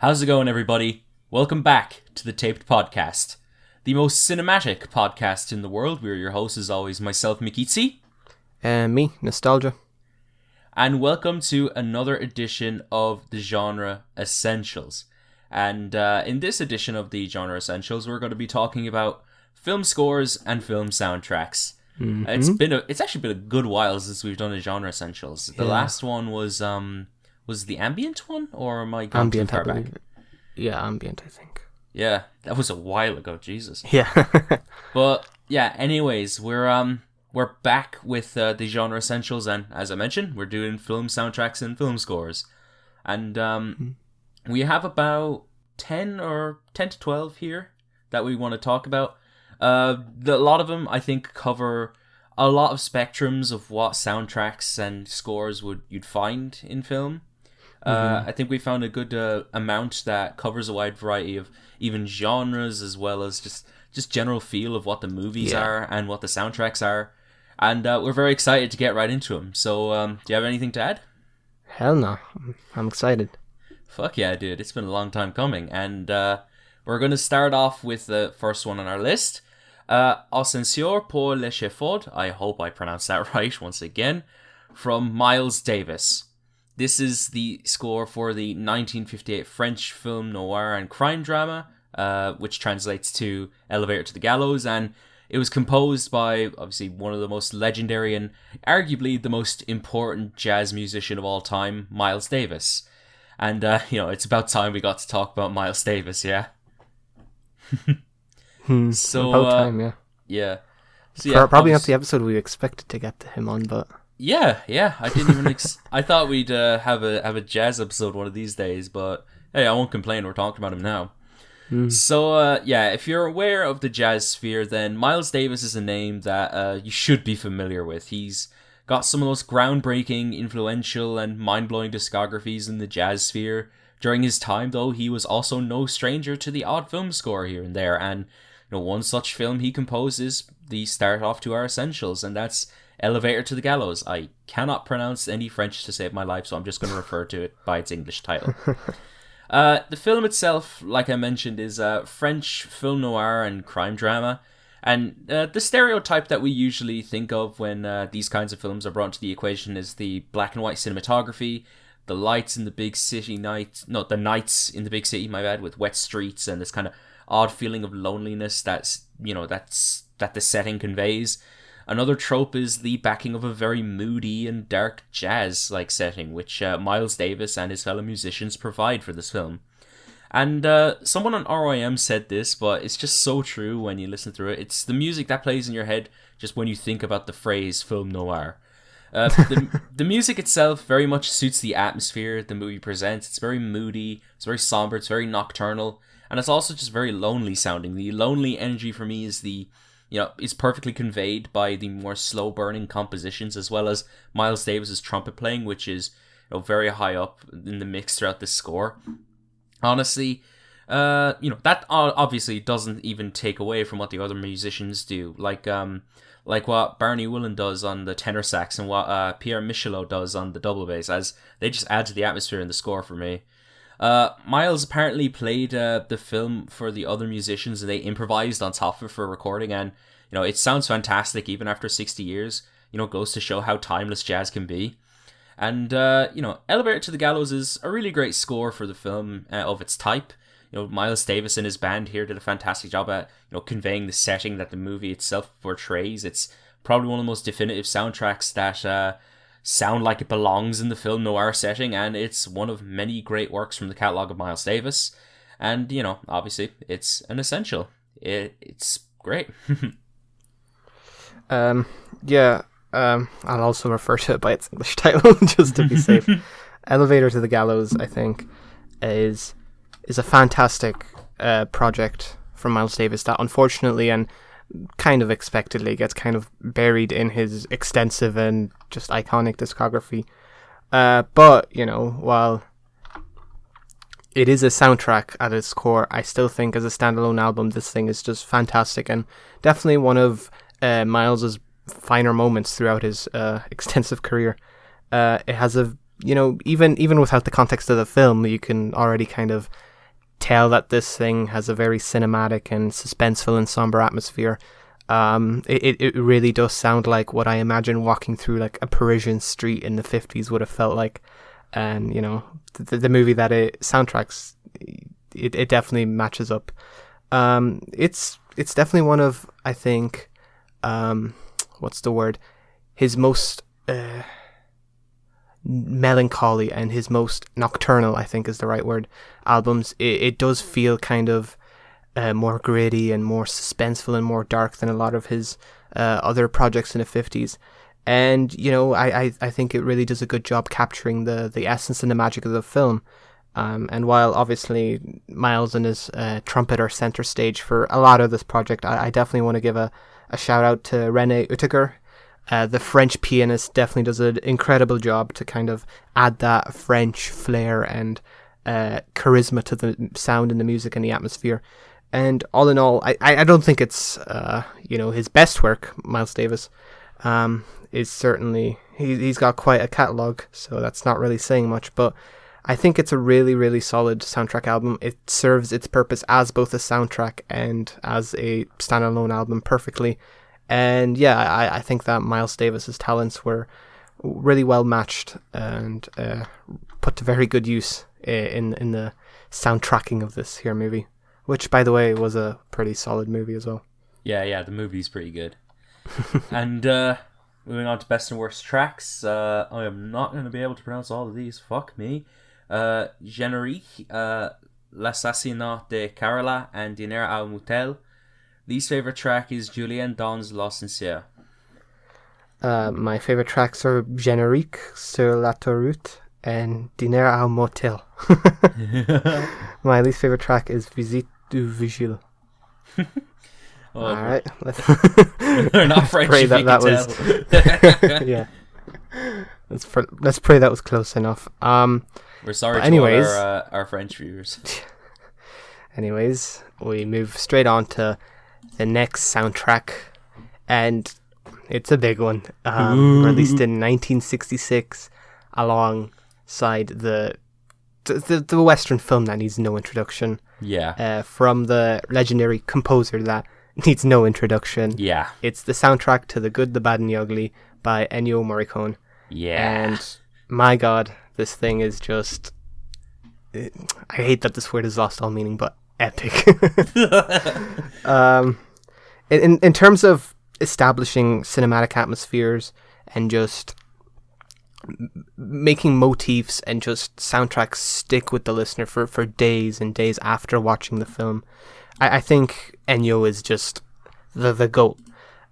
How's it going, everybody? Welcome back to the TAPED podcast, the most cinematic podcast in the world. We're your hosts, as always, myself, MickyT. And me, Nostalgia. And welcome to another edition of the Genre Essentials. And in this edition of the Genre Essentials, we're going to be talking about film scores and film soundtracks. Mm-hmm. It's actually been a good while since we've done a Genre Essentials. The last one was the ambient one, or am I going too far back? Yeah, ambient, I think. Yeah, that was a while ago. Jesus. Yeah. But yeah, anyways, we're back with the Genre Essentials, and as I mentioned, we're doing film soundtracks and film scores, and we have about 10 to 12 here that we want to talk about. A lot of them, I think, cover a lot of spectrums of what soundtracks and scores you'd find in film. I think we found a good amount that covers a wide variety of even genres, as well as just general feel of what the movies are and what the soundtracks are. And we're very excited to get right into them. So, do you have anything to add? Hell no. I'm excited. Fuck yeah, dude. It's been a long time coming. And we're going to start off with the first one on our list. Ascenceur pour l'échafaud. I hope I pronounced that right once again. From Miles Davis. This is the score for the 1958 French film noir and crime drama, which translates to Elevator to the Gallows, and it was composed by, obviously, one of the most legendary and arguably the most important jazz musician of all time, Miles Davis. And, it's about time we got to talk about Miles Davis, yeah? So, about time, yeah. Yeah. So, probably not the episode we expected to get to him on, but... Yeah. I didn't even. I thought we'd have a jazz episode one of these days, but hey, I won't complain. We're talking about him now. So if you're aware of the jazz sphere, then Miles Davis is a name that you should be familiar with. He's got some of the most groundbreaking, influential, and mind-blowing discographies in the jazz sphere. During his time, though, he was also no stranger to the odd film score here and there, and one such film he composed is the start off to our essentials, and that's Elevator to the Gallows. I cannot pronounce any French to save my life, so I'm just going to refer to it by its English title. The film itself, like I mentioned, is French film noir and crime drama. And the stereotype that we usually think of when these kinds of films are brought to the equation is the black and white cinematography, the lights in the big city the nights in the big city, my bad, with wet streets and this kind of odd feeling of loneliness that the setting conveys. Another trope is the backing of a very moody and dark jazz-like setting, which Miles Davis and his fellow musicians provide for this film. And someone on ROM said this, but it's just so true when you listen through it. It's the music that plays in your head just when you think about the phrase film noir. The music itself very much suits the atmosphere the movie presents. It's very moody, it's very somber, it's very nocturnal, and it's also just very lonely sounding. The lonely energy for me is is perfectly conveyed by the more slow-burning compositions, as well as Miles Davis's trumpet playing, which is very high up in the mix throughout the score. Honestly, that obviously doesn't even take away from what the other musicians do, like what Barney Woolen does on the tenor sax and what Pierre Michelot does on the double bass, as they just add to the atmosphere in the score for me. Miles apparently played the film for the other musicians, and they improvised on top of it for recording, and it sounds fantastic even after 60 years. Goes to show how timeless jazz can be. And Elevator to the Gallows is a really great score for the film of its type. Miles Davis and his band here did a fantastic job at conveying the setting that the movie itself portrays. It's probably one of the most definitive soundtracks that sound like it belongs in the film noir setting, and it's one of many great works from the catalogue of Miles Davis. And obviously it's an essential. It's great. I'll also refer to it by its English title just to be safe. Elevator to the Gallows, I think, is a fantastic project from Miles Davis that unfortunately and kind of expectedly gets kind of buried in his extensive and just iconic discography. But while it is a soundtrack at its core, I still think as a standalone album this thing is just fantastic, and definitely one of Miles's finer moments throughout his extensive career. It has a even without the context of the film, you can already kind of tell that this thing has a very cinematic and suspenseful and somber atmosphere. It really does sound like what I imagine walking through like a Parisian street in the 50s would have felt like. And the movie that it soundtracks, it definitely matches up. It's definitely one of, I think, what's the word, his most melancholy and his most nocturnal, I think is the right word, albums. It does feel kind of more gritty and more suspenseful and more dark than a lot of his other projects in the 50s. And, I think it really does a good job capturing the essence and the magic of the film. And while obviously Miles and his trumpet are center stage for a lot of this project, I definitely want to give a shout out to René Oettinger. The French pianist definitely does an incredible job to kind of add that French flair and charisma to the sound and the music and the atmosphere. And all in all, I don't think it's his best work. Miles Davis is certainly, he's got quite a catalogue, so that's not really saying much, but I think it's a really, really solid soundtrack album. It serves its purpose as both a soundtrack and as a standalone album perfectly. And yeah, I think that Miles Davis's talents were really well matched and put to very good use in the soundtracking of this here movie, which, by the way, was a pretty solid movie as well. Yeah, the movie's pretty good. And moving on to best and worst tracks, I am not going to be able to pronounce all of these. Fuck me. Générique, L'Assassinat de Carola, and Dîner au Motel. Least favorite track is Julien Don's Ascenceur. My favorite tracks are Générique, Sur l'autoroute, and Dîner au Motel. My least favorite track is Visite du Vigile. All right, we're not French. Pray that was yeah. Let's pray that was close enough. We're sorry to our French viewers. Anyways, we move straight on to the next soundtrack, and it's a big one. Released in 1966, alongside the Western film that needs no introduction. Yeah. From the legendary composer that needs no introduction. Yeah. It's the soundtrack to The Good, the Bad, and the Ugly by Ennio Morricone. Yeah. And my God, this thing is just... I hate that this word has lost all meaning, but epic. In terms of establishing cinematic atmospheres and just making motifs and just soundtracks stick with the listener for days and days after watching the film, I think Ennio is just the GOAT.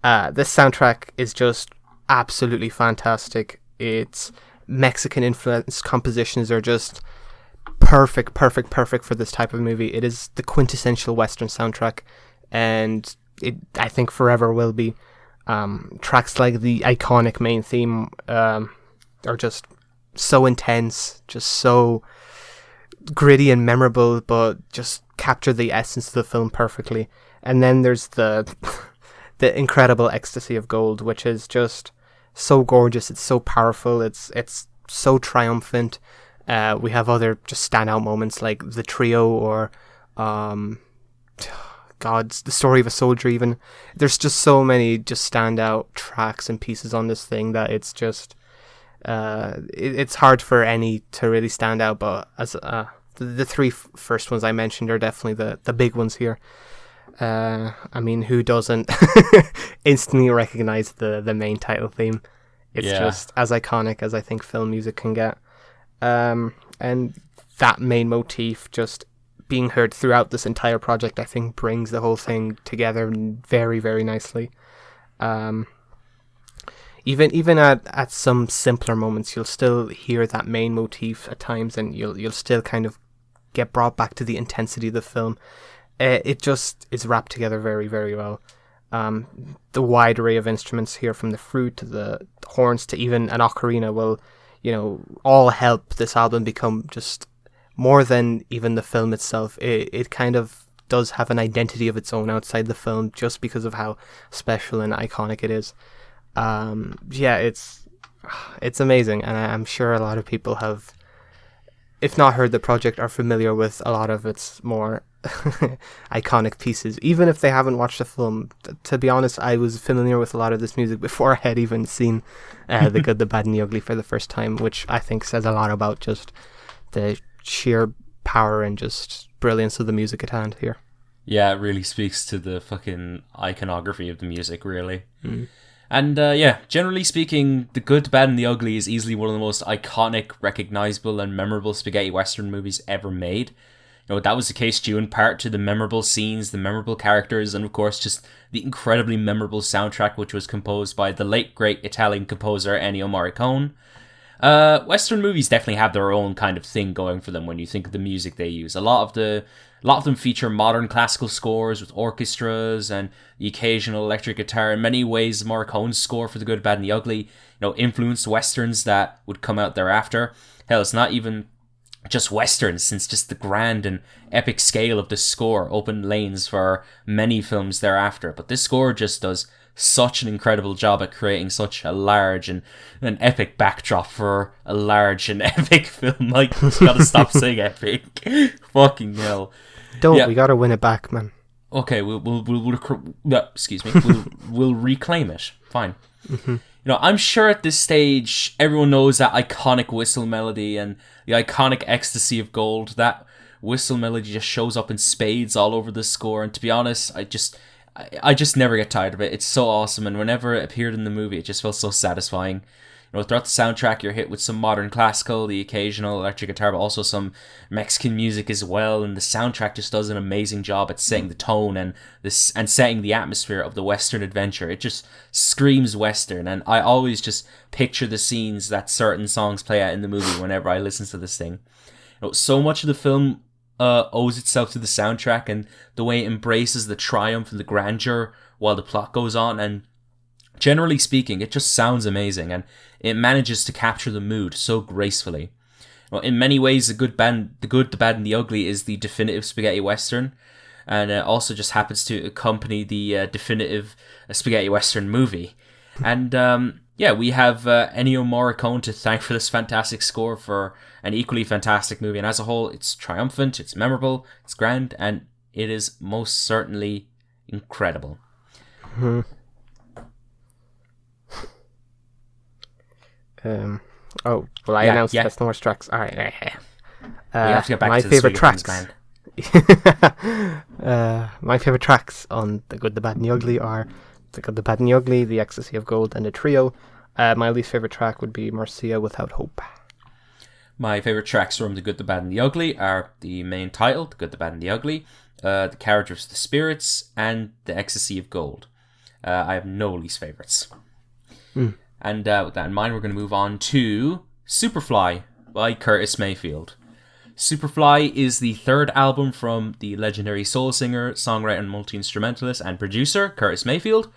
This soundtrack is just absolutely fantastic. Its Mexican influenced compositions are just perfect for this type of movie. It is the quintessential Western soundtrack, and it, I think, forever will be. Tracks like the iconic main theme are just so intense, just so gritty and memorable, but just capture the essence of the film perfectly. And then there's the incredible Ecstasy of Gold, which is just so gorgeous. It's so powerful. It's so triumphant. We have other just standout moments like the trio or the Story of a Soldier even. There's just so many just standout tracks and pieces on this thing that it's just it's hard for any to really stand out, but as the three first ones I mentioned are definitely the big ones here. I mean, who doesn't instantly recognize the main title theme? It's just as iconic as I think film music can get. And that main motif just being heard throughout this entire project, I think, brings the whole thing together very, very nicely. Even at some simpler moments, you'll still hear that main motif at times, and you'll still kind of get brought back to the intensity of the film. It just is wrapped together very, very well. The wide array of instruments here, from the flute to the horns to even an ocarina, will, all help this album become just more than even the film itself. It kind of does have an identity of its own outside the film, just because of how special and iconic it is. It's It's amazing, and I'm sure a lot of people have, if not heard the project, are familiar with a lot of its more iconic pieces, even if they haven't watched the film. To be honest, I was familiar with a lot of this music before I had even seen The Good, the Bad and the Ugly for the first time, which I think says a lot about just the sheer power and just brilliance of the music at hand here. Yeah, it really speaks to the fucking iconography of the music, really. Mm. And yeah, generally speaking, The Good, the Bad and the Ugly is easily one of the most iconic, recognizable and memorable spaghetti western movies ever made. You know, that was the case due in part to the memorable scenes, the memorable characters, and of course just the incredibly memorable soundtrack, which was composed by the late great Italian composer Ennio Morricone. Western movies definitely have their own kind of thing going for them when you think of the music they use. A lot of them feature modern classical scores with orchestras and the occasional electric guitar. In many ways, Morricone's score for The Good, Bad and the Ugly, influenced westerns that would come out thereafter. Hell, it's not even just westerns, since just the grand and epic scale of the score opened lanes for many films thereafter. But this score just does such an incredible job at creating such a large and an epic backdrop for a large and epic film. Like, you gotta stop saying epic. Fucking hell. We gotta win it back, man. Okay, excuse me. We'll reclaim it. Fine. Mm-hmm. I'm sure at this stage everyone knows that iconic whistle melody and the iconic ecstasy of gold. That whistle melody just shows up in spades all over the score, and to be honest, I just never get tired of it. It's so awesome, and whenever it appeared in the movie, it just felt so satisfying. Throughout the soundtrack, you're hit with some modern classical, the occasional electric guitar, but also some Mexican music as well. And the soundtrack just does an amazing job at setting the tone and setting the atmosphere of the Western adventure. It just screams Western, and I always just picture the scenes that certain songs play out in the movie whenever I listen to this thing. So much of the film owes itself to the soundtrack and the way it embraces the triumph and the grandeur while the plot goes on, and generally speaking, it just sounds amazing, and it manages to capture the mood so gracefully. In many ways, the good, the bad, and the ugly is the definitive spaghetti western, and it also just happens to accompany the definitive spaghetti western movie. And we have Ennio Morricone to thank for this fantastic score for an equally fantastic movie. And as a whole, it's triumphant, it's memorable, it's grand, and it is most certainly incredible. I announced Best North tracks. All right. We have to get back my to favorite the tracks. Band. My favorite tracks on The Good, the Bad, and the Ugly are The Good, the Bad, and the Ugly, The Ecstasy of Gold, and The Trio. My least favorite track would be Marcia Without Hope. My favorite tracks from The Good, the Bad, and the Ugly are the main title, The Good, the Bad, and the Ugly, The Carriage of the Spirits, and The Ecstasy of Gold. I have no least favorites. And with that in mind, we're going to move on to Superfly by Curtis Mayfield. Superfly is the third album from the legendary soul singer, songwriter, and multi-instrumentalist and producer Curtis Mayfield.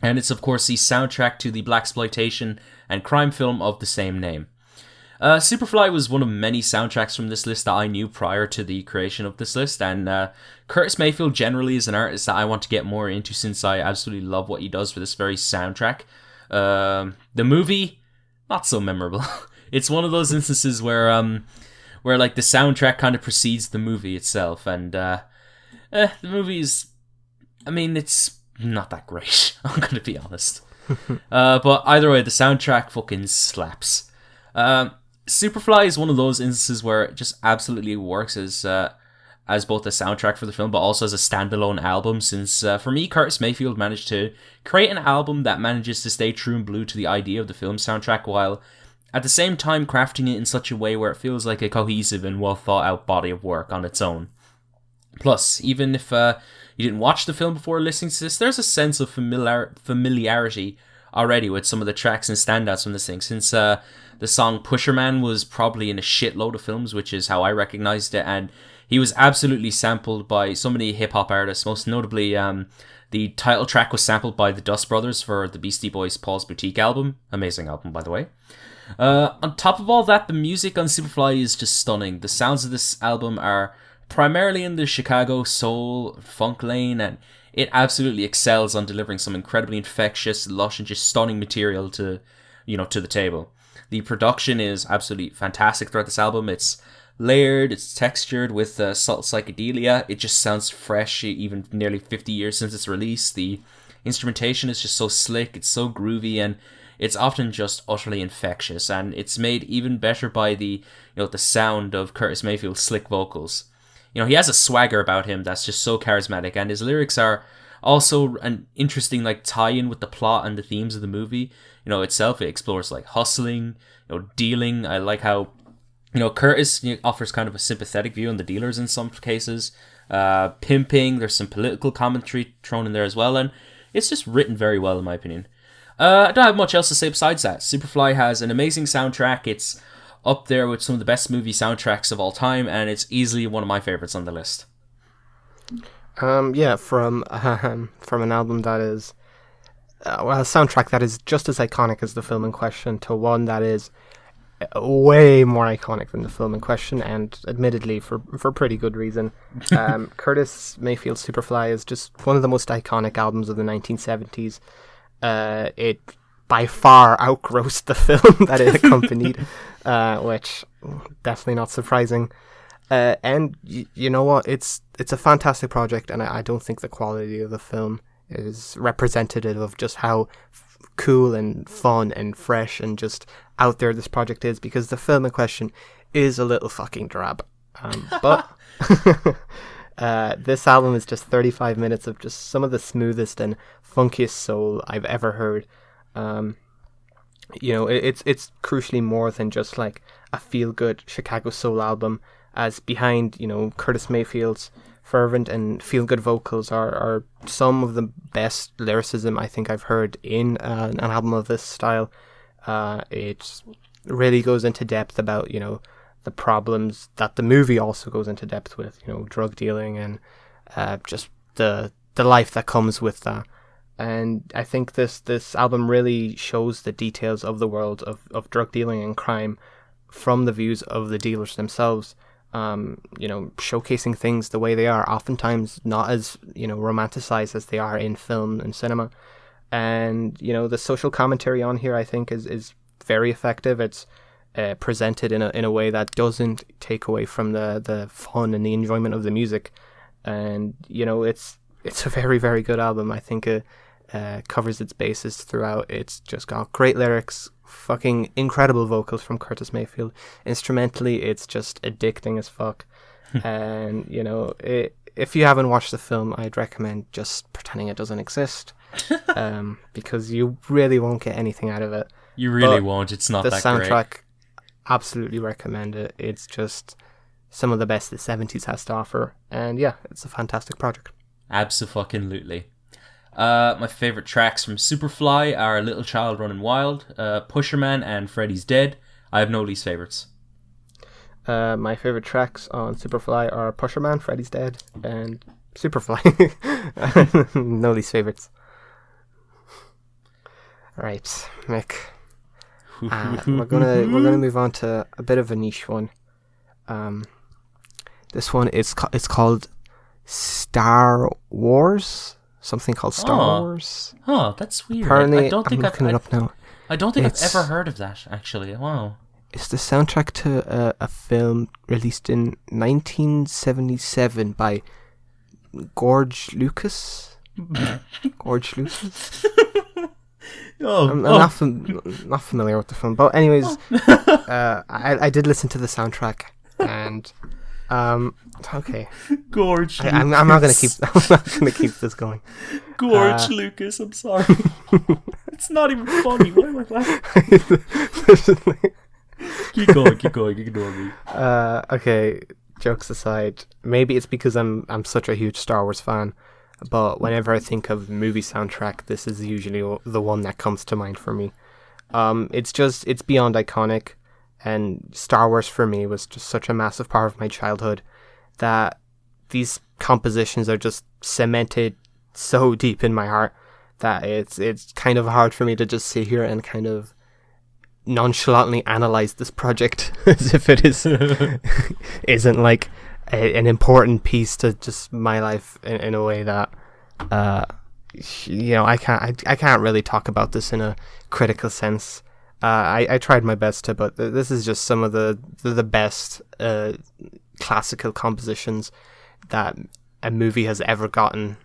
And it's, of course, the soundtrack to the blaxploitation and crime film of the same name. Superfly was one of many soundtracks from this list that I knew prior to the creation of this list, and Curtis Mayfield generally is an artist that I want to get more into since I absolutely love what he does for this very soundtrack. The movie, not so memorable. It's one of those instances where like the soundtrack kind of precedes the movie itself, and the movie's, it's not that great. I'm gonna be honest. But either way, the soundtrack fucking slaps. Superfly is one of those instances where it just absolutely works as both a soundtrack for the film, but also as a standalone album, since for me, Curtis Mayfield managed to create an album that manages to stay true and blue to the idea of the film soundtrack, while at the same time crafting it in such a way where it feels like a cohesive and well thought out body of work on its own. Plus, even if you didn't watch the film before listening to this, there's a sense of familiarity already with some of the tracks and standouts from this thing, since the song Pusher Man was probably in a shitload of films, which is how I recognized it, and he was absolutely sampled by so many hip-hop artists, most notably the title track was sampled by the Dust Brothers for the Beastie Boys' Paul's Boutique album. Amazing album, by the way. On top of all that, the music on Superfly is just stunning. The sounds of this album are primarily in the Chicago soul, funk lane, and it absolutely excels on delivering some incredibly infectious, lush, and just stunning material to to the table. The production is absolutely fantastic throughout this album. It's layered, it's textured with subtle psychedelia. It just sounds fresh, even nearly 50 years since its release. The instrumentation is just so slick, it's so groovy, and it's often just utterly infectious. And it's made even better by the the sound of Curtis Mayfield's slick vocals. He has a swagger about him that's just so charismatic, and his lyrics are also an interesting tie-in with the plot and the themes of the movie. Itself, it explores hustling, dealing. I like how Curtis offers kind of a sympathetic view on the dealers in some cases. Pimping, there's some political commentary thrown in there as well, and it's just written very well in my opinion. I don't have much else to say besides that. Superfly has an amazing soundtrack. It's up there with some of the best movie soundtracks of all time, and it's easily one of my favorites on the list. From an album that is a soundtrack that is just as iconic as the film in question, to one that is way more iconic than the film in question, and admittedly for pretty good reason. Curtis Mayfield's Superfly is just one of the most iconic albums of the 1970s. It by far outgrossed the film that it accompanied, which definitely not surprising. And you know what? It's a fantastic project, and I don't think the quality of the film is representative of just how cool and fun and fresh and just out there this project is, because the film in question is a little fucking drab. But this album is just 35 minutes of just some of the smoothest and funkiest soul I've ever heard. It's crucially more than just a feel-good Chicago soul album, as behind Curtis Mayfield's fervent and feel-good vocals are some of the best lyricism I think I've heard in an album of this style. It really goes into depth about the problems that the movie also goes into depth with, drug dealing and just the life that comes with that. And I think this album really shows the details of the world of drug dealing and crime from the views of the dealers themselves. Showcasing things the way they are, oftentimes not as romanticized as they are in film and cinema. And the social commentary on here I think is very effective. It's presented in a way that doesn't take away from the fun and the enjoyment of the music. And it's a very, very good album. I think it covers its bases throughout. It's just got great lyrics, fucking incredible vocals from Curtis Mayfield. Instrumentally, it's just addicting as fuck. And if you haven't watched the film, I'd recommend just pretending it doesn't exist, because you really won't get anything out of it. You really won't. It's not that great. The soundtrack, absolutely recommend it. It's just some of the best the 70s has to offer, and yeah, it's a fantastic project. Abso-fucking-lutely. My favourite tracks from Superfly are Little Child Running Wild, Pusherman, and Freddy's Dead. I have no least favourites. My favourite tracks on Superfly are Pusherman, Freddy's Dead, and Superfly. No least favourites. Right, Mick. We're gonna move on to a bit of a niche one. This one it's called Star Wars. Something called Star Wars. Oh, that's weird. Apparently, I don't think I'm looking it up now. I don't think I've ever heard of that, actually. Wow. It's the soundtrack to a film released in 1977 by George Lucas. George Lucas? I'm not familiar with the film. But anyways, I did listen to the soundtrack, and okay. Gorge. I'm not gonna keep this going. Gorge Lucas. I'm sorry. It's not even funny. Why am I laughing? Keep going. Ignore me. Okay. Jokes aside, maybe it's because I'm such a huge Star Wars fan, but whenever I think of movie soundtrack, this is usually the one that comes to mind for me. It's beyond iconic. And Star Wars for me was just such a massive part of my childhood that these compositions are just cemented so deep in my heart that it's kind of hard for me to just sit here and kind of nonchalantly analyze this project as if it isn't like an important piece to just my life in a way that I can't really talk about this in a critical sense. I tried my best to, but this is just some of the best classical compositions that a movie has ever gotten.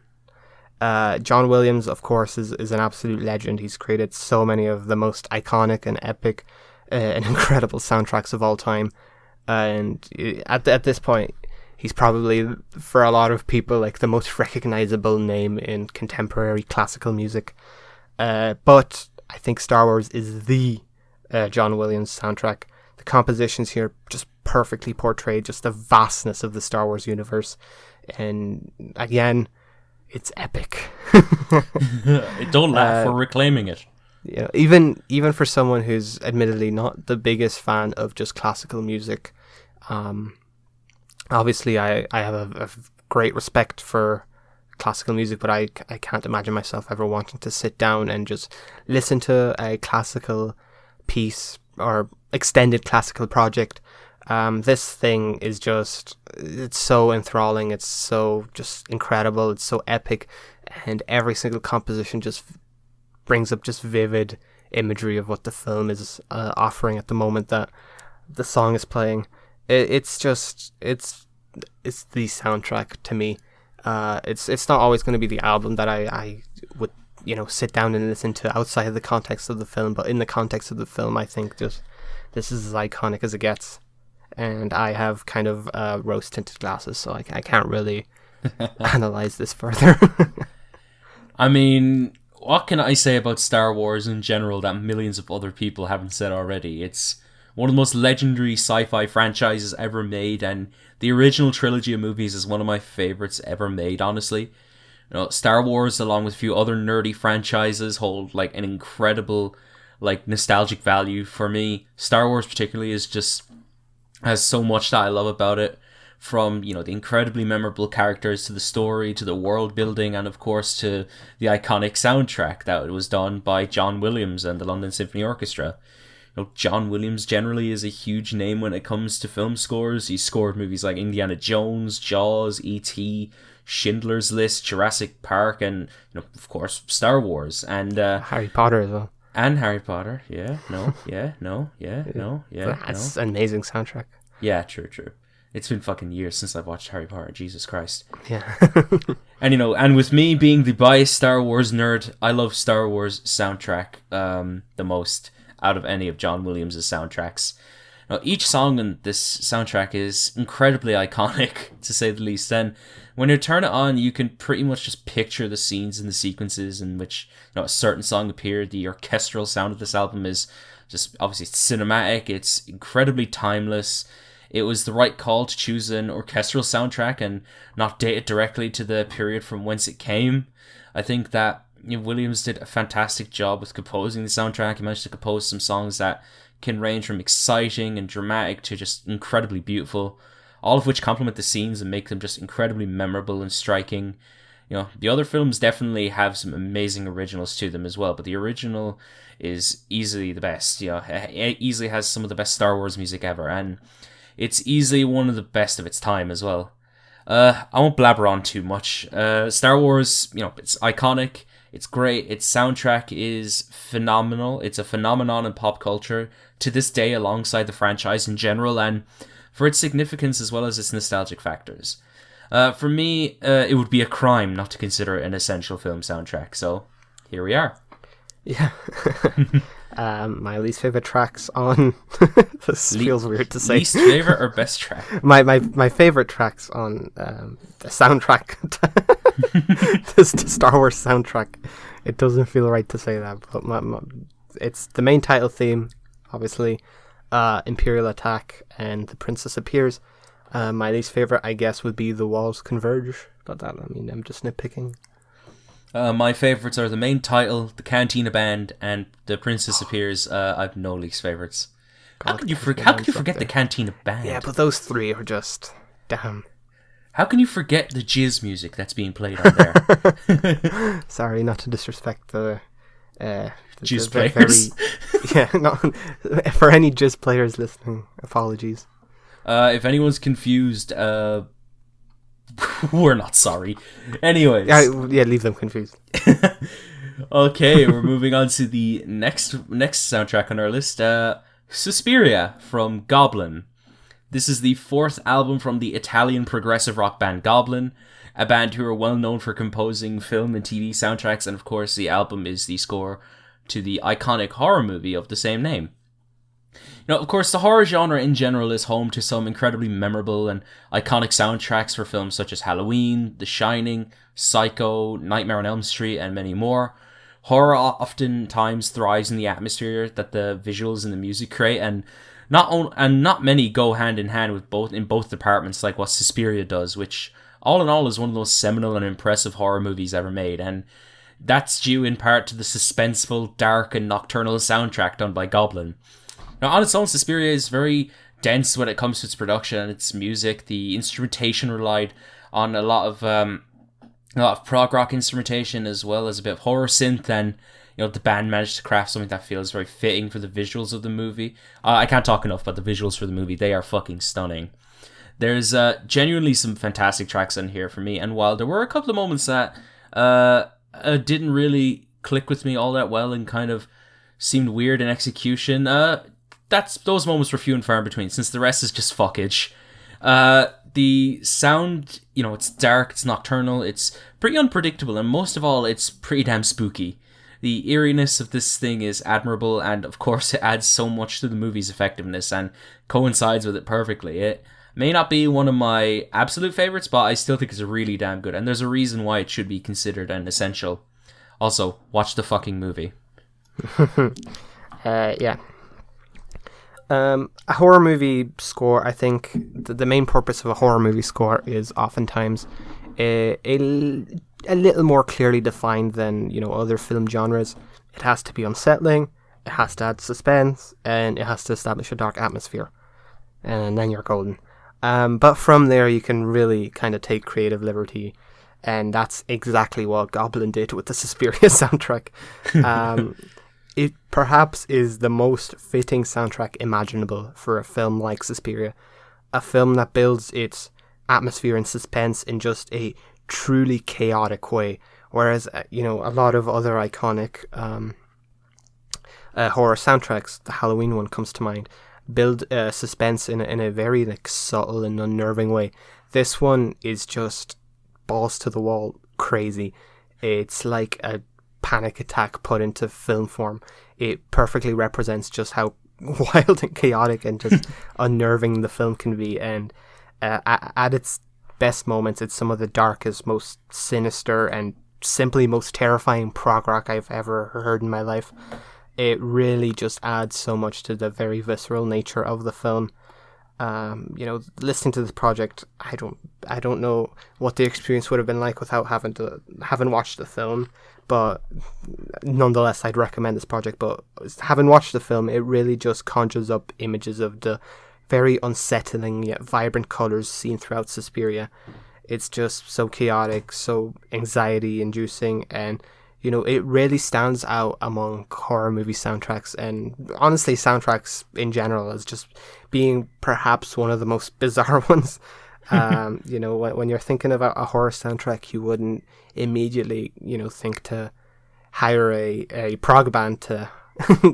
John Williams, of course, is an absolute legend. He's created so many of the most iconic and epic and incredible soundtracks of all time. And at this point, he's probably, for a lot of people, like the most recognizable name in contemporary classical music. But I think Star Wars is the John Williams soundtrack. The compositions here just perfectly portray just the vastness of the Star Wars universe. And again, it's epic. Don't laugh, we're reclaiming it. Yeah, even for someone who's admittedly not the biggest fan of just classical music, obviously I have a great respect for classical music, but I can't imagine myself ever wanting to sit down and just listen to a classical piece or extended classical project. This thing is just, it's so enthralling, it's so just incredible, it's so epic, and every single composition just brings up just vivid imagery of what the film is offering at the moment that the song is playing. It's the soundtrack to me. It's not always going to be the album that I would sit down and listen to outside of the context of the film, but in the context of the film, I think just this is as iconic as it gets. And I have kind of rose tinted glasses, so I can't really analyze this further. I mean, what can I say about Star Wars in general that millions of other people haven't said already? It's one of the most legendary sci-fi franchises ever made, and the original trilogy of movies is one of my favorites ever made, honestly. Star Wars, along with a few other nerdy franchises, hold like an incredible nostalgic value for me. Star Wars particularly has so much that I love about it, from the incredibly memorable characters to the story to the world building, and of course to the iconic soundtrack that was done by John Williams and the London Symphony Orchestra. John Williams generally is a huge name when it comes to film scores. He scored movies like Indiana Jones, Jaws, E.T., Schindler's List, Jurassic Park, and of course Star Wars, and Harry Potter as well. And Harry Potter, That's an amazing soundtrack. Yeah, true. It's been fucking years since I've watched Harry Potter, Jesus Christ. Yeah. And with me being the biased Star Wars nerd, I love Star Wars soundtrack the most out of any of John Williams' soundtracks. Now, each song in this soundtrack is incredibly iconic, to say the least, and when you turn it on, you can pretty much just picture the scenes and the sequences in which a certain song appeared. The orchestral sound of this album is just, obviously, it's cinematic, it's incredibly timeless. It was the right call to choose an orchestral soundtrack and not date it directly to the period from whence it came. I think that Williams did a fantastic job with composing the soundtrack. He managed to compose some songs that can range from exciting and dramatic to just incredibly beautiful, all of which complement the scenes and make them just incredibly memorable and striking. The other films definitely have some amazing originals to them as well, but the original is easily the best. It easily has some of the best Star Wars music ever, and it's easily one of the best of its time as well. I won't blabber on too much. Star Wars, it's iconic, it's great, its soundtrack is phenomenal, it's a phenomenon in pop culture to this day alongside the franchise in general, and for its significance as well as its nostalgic factors. For me, it would be a crime not to consider it an essential film soundtrack, so here we are. Yeah. My least favorite tracks on this feels weird to say. Least favorite or best track? My favorite tracks on the soundtrack. This Star Wars soundtrack. It doesn't feel right to say that, but it's the main title theme, obviously, Imperial Attack, and The Princess Appears. My least favorite, I guess, would be The Walls Converge, but I'm just nitpicking. My favourites are the main title, the Cantina Band, and The Princess Appears. I've no least favourites. How could you forget the Cantina Band? Yeah, but those three are just damn. How can you forget the jizz music that's being played on there? Sorry, not to disrespect the jizz players. For any jizz players listening, apologies. If anyone's confused, we're not sorry. Anyways. Yeah, leave them confused. Okay, we're moving on to the next soundtrack on our list. Suspiria from Goblin. This is the fourth album from the Italian progressive rock band Goblin, a band who are well known for composing film and TV soundtracks, and of course the album is the score to the iconic horror movie of the same name. You know, of course, the horror genre in general is home to some incredibly memorable and iconic soundtracks for films such as Halloween, The Shining, Psycho, Nightmare on Elm Street, and many more. Horror oftentimes thrives in the atmosphere that the visuals and the music create, and not many go hand in hand with both departments, like what Suspiria does, which all in all is one of the most seminal and impressive horror movies ever made, and that's due in part to the suspenseful, dark, and nocturnal soundtrack done by Goblin. Now, on its own, Suspiria is very dense when it comes to its production and its music. The instrumentation relied on a lot of prog rock instrumentation, as well as a bit of horror synth, and the band managed to craft something that feels very fitting for the visuals of the movie. I can't talk enough about the visuals for the movie. They are fucking stunning. There's genuinely some fantastic tracks in here for me, and while there were a couple of moments that didn't really click with me all that well and kind of seemed weird in execution, those moments were few and far in between, since the rest is just fuckage. The sound, it's dark, it's nocturnal, it's pretty unpredictable, and most of all, it's pretty damn spooky. The eeriness of this thing is admirable, and of course it adds so much to the movie's effectiveness and coincides with it perfectly. It may not be one of my absolute favorites, but I still think it's really damn good, and there's a reason why it should be considered an essential. Also, watch the fucking movie. Yeah. A horror movie score, I think the main purpose of a horror movie score is oftentimes a little more clearly defined than other film genres. It has to be unsettling, it has to add suspense, and it has to establish a dark atmosphere, and then you're golden. But from there you can really kind of take creative liberty, and that's exactly what Goblin did with the Suspiria soundtrack. It perhaps is the most fitting soundtrack imaginable for a film like Suspiria, a film that builds its atmosphere and suspense in just a truly chaotic way, whereas a lot of other iconic horror soundtracks, the Halloween one comes to mind, build suspense in a very subtle and unnerving way. This one is just balls to the wall crazy. It's like a panic attack put into film form. It perfectly represents just how wild and chaotic and just unnerving the film can be, and at its best moments it's some of the darkest, most sinister and simply most terrifying prog rock I've ever heard in my life. It really just adds so much to the very visceral nature of the film. Listening to this project, I don't know what the experience would have been like without having watched the film, but nonetheless I'd recommend this project. But having watched the film, it really just conjures up images of the very unsettling yet vibrant colours seen throughout Suspiria. It's just so chaotic, so anxiety inducing, and it really stands out among horror movie soundtracks, and honestly soundtracks in general, as just being perhaps one of the most bizarre ones. When you're thinking about a horror soundtrack, you wouldn't immediately think to hire a prog band to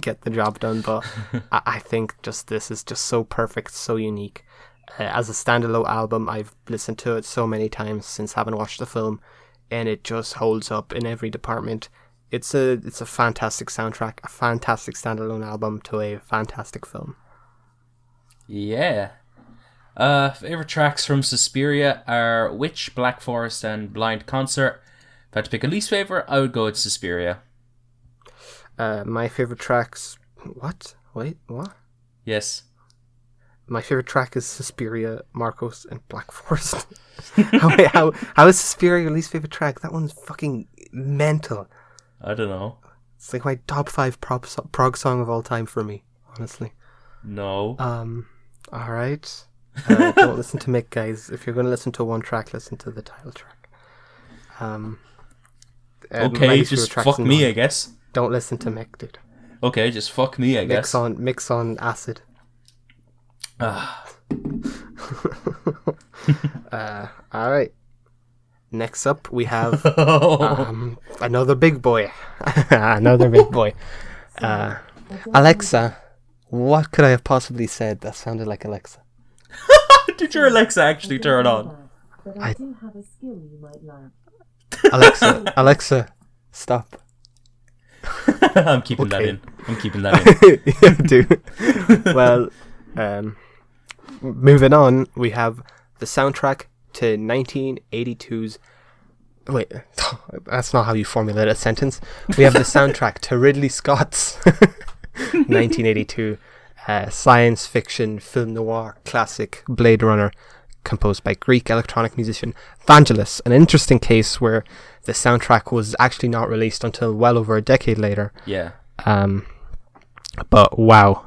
get the job done, but I think just this is just so perfect, so unique. As a standalone album, I've listened to it so many times since having watched the film, and it just holds up in every department. It's a fantastic soundtrack, a fantastic standalone album to a fantastic film. Yeah. Favorite tracks from Suspiria are Witch, Black Forest, and Blind Concert. If I had to pick a least favorite, I would go with Suspiria. My favorite tracks... What? Wait, what? Yes. My favorite track is Suspiria, Marcos, and Black Forest. How is Suspiria your least favorite track? That one's fucking mental. I don't know. It's like my top 5 prog song of all time for me, honestly. No. Alright. Don't listen to Mick, guys. If you're going to listen to one track, listen to the title track. Okay, just fuck me, I guess. Don't listen to Mick, dude. Okay, just fuck me, I guess. Mix on acid. Alright. next up we have another big boy. Another big boy. Alexa, what could I have possibly said that sounded like Alexa? Did your Alexa actually turn on? I do have a skill you might like. Alexa, stop. I'm keeping that in. Yeah, do. Well, moving on, we have the soundtrack to 1982's... Wait, that's not how you formulate a sentence. We have the soundtrack to Ridley Scott's 1982 science fiction film noir classic Blade Runner, composed by Greek electronic musician Vangelis. An interesting case where the soundtrack was actually not released until well over a decade later. Yeah. But wow.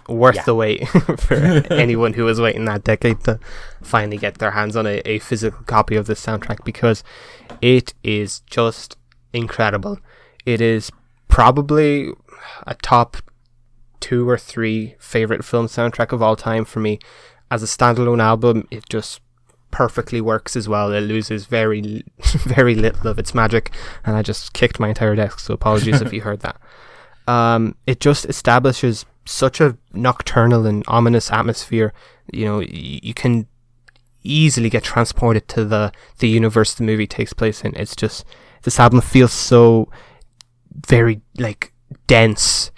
Worth the wait for anyone who was waiting that decade to finally get their hands on a physical copy of this soundtrack, because it is just incredible. It is probably a top 2 or 3 favorite film soundtrack of all time for me. As a standalone album, it just perfectly works as well. It loses very, very little of its magic, and I just kicked my entire desk, so apologies if you heard that. It just establishes such a nocturnal and ominous atmosphere. You know, you can easily get transported to the universe the movie takes place in. It's just, this album feels so very, like, dense,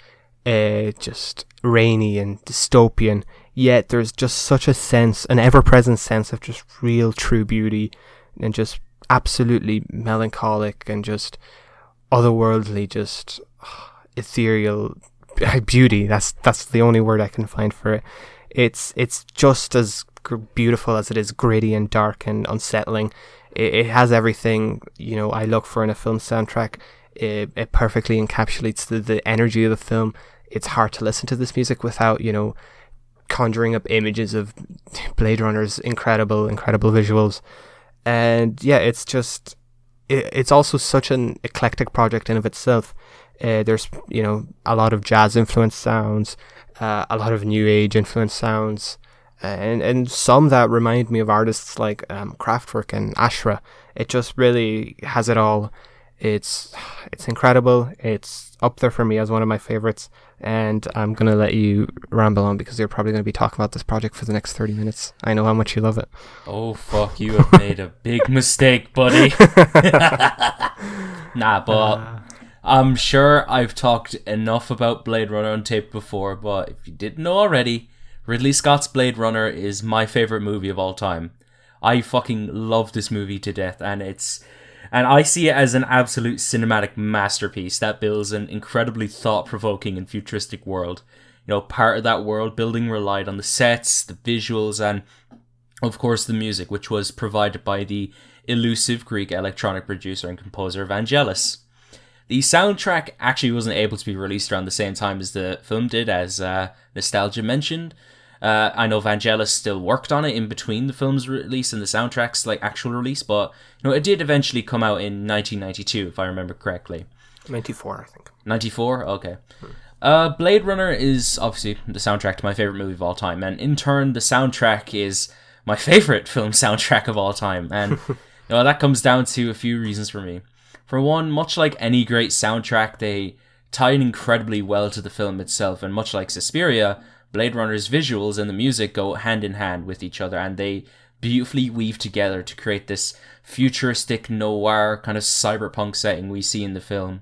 just rainy and dystopian, yet there's just such a sense, an ever-present sense of just real true beauty, and just absolutely melancholic and just otherworldly, just ethereal beauty. That's the only word I can find for it. It's just as beautiful as it is gritty and dark and unsettling. It has everything, you know, I look for in a film soundtrack. It perfectly encapsulates the energy of the film. It's hard to listen to this music without, you know, conjuring up images of Blade Runner's incredible visuals. And yeah, it's just, it's also such an eclectic project in of itself. There's, you know, a lot of jazz influenced sounds, a lot of new age influenced sounds, and some that remind me of artists like Kraftwerk and Ashra. It just really has it all. It's incredible. It's up there for me as one of my favorites, and I'm gonna let you ramble on because you're probably gonna be talking about this project for the next 30 minutes. I know how much you love it. Oh fuck, you have made a big mistake, buddy. Nah, but I'm sure I've talked enough about Blade Runner on tape before, but if you didn't know already, Ridley Scott's Blade Runner is my favorite movie of all time. I fucking love this movie to death, and I see it as an absolute cinematic masterpiece that builds an incredibly thought-provoking and futuristic world. You know, part of that world building relied on the sets, the visuals, and of course the music, which was provided by the elusive Greek electronic producer and composer Vangelis. The soundtrack actually wasn't able to be released around the same time as the film did, as Nostalgia mentioned. I know Vangelis still worked on it in between the film's release and the soundtrack's like actual release, but you know, it did eventually come out in 1992, if I remember correctly. 94, I think. 94? Okay. Blade Runner is obviously the soundtrack to my favorite movie of all time, and in turn, the soundtrack is my favorite film soundtrack of all time, and you know, that comes down to a few reasons for me. For one, much like any great soundtrack, they tie in incredibly well to the film itself, and much like Suspiria, Blade Runner's visuals and the music go hand in hand with each other, and they beautifully weave together to create this futuristic noir kind of cyberpunk setting we see in the film.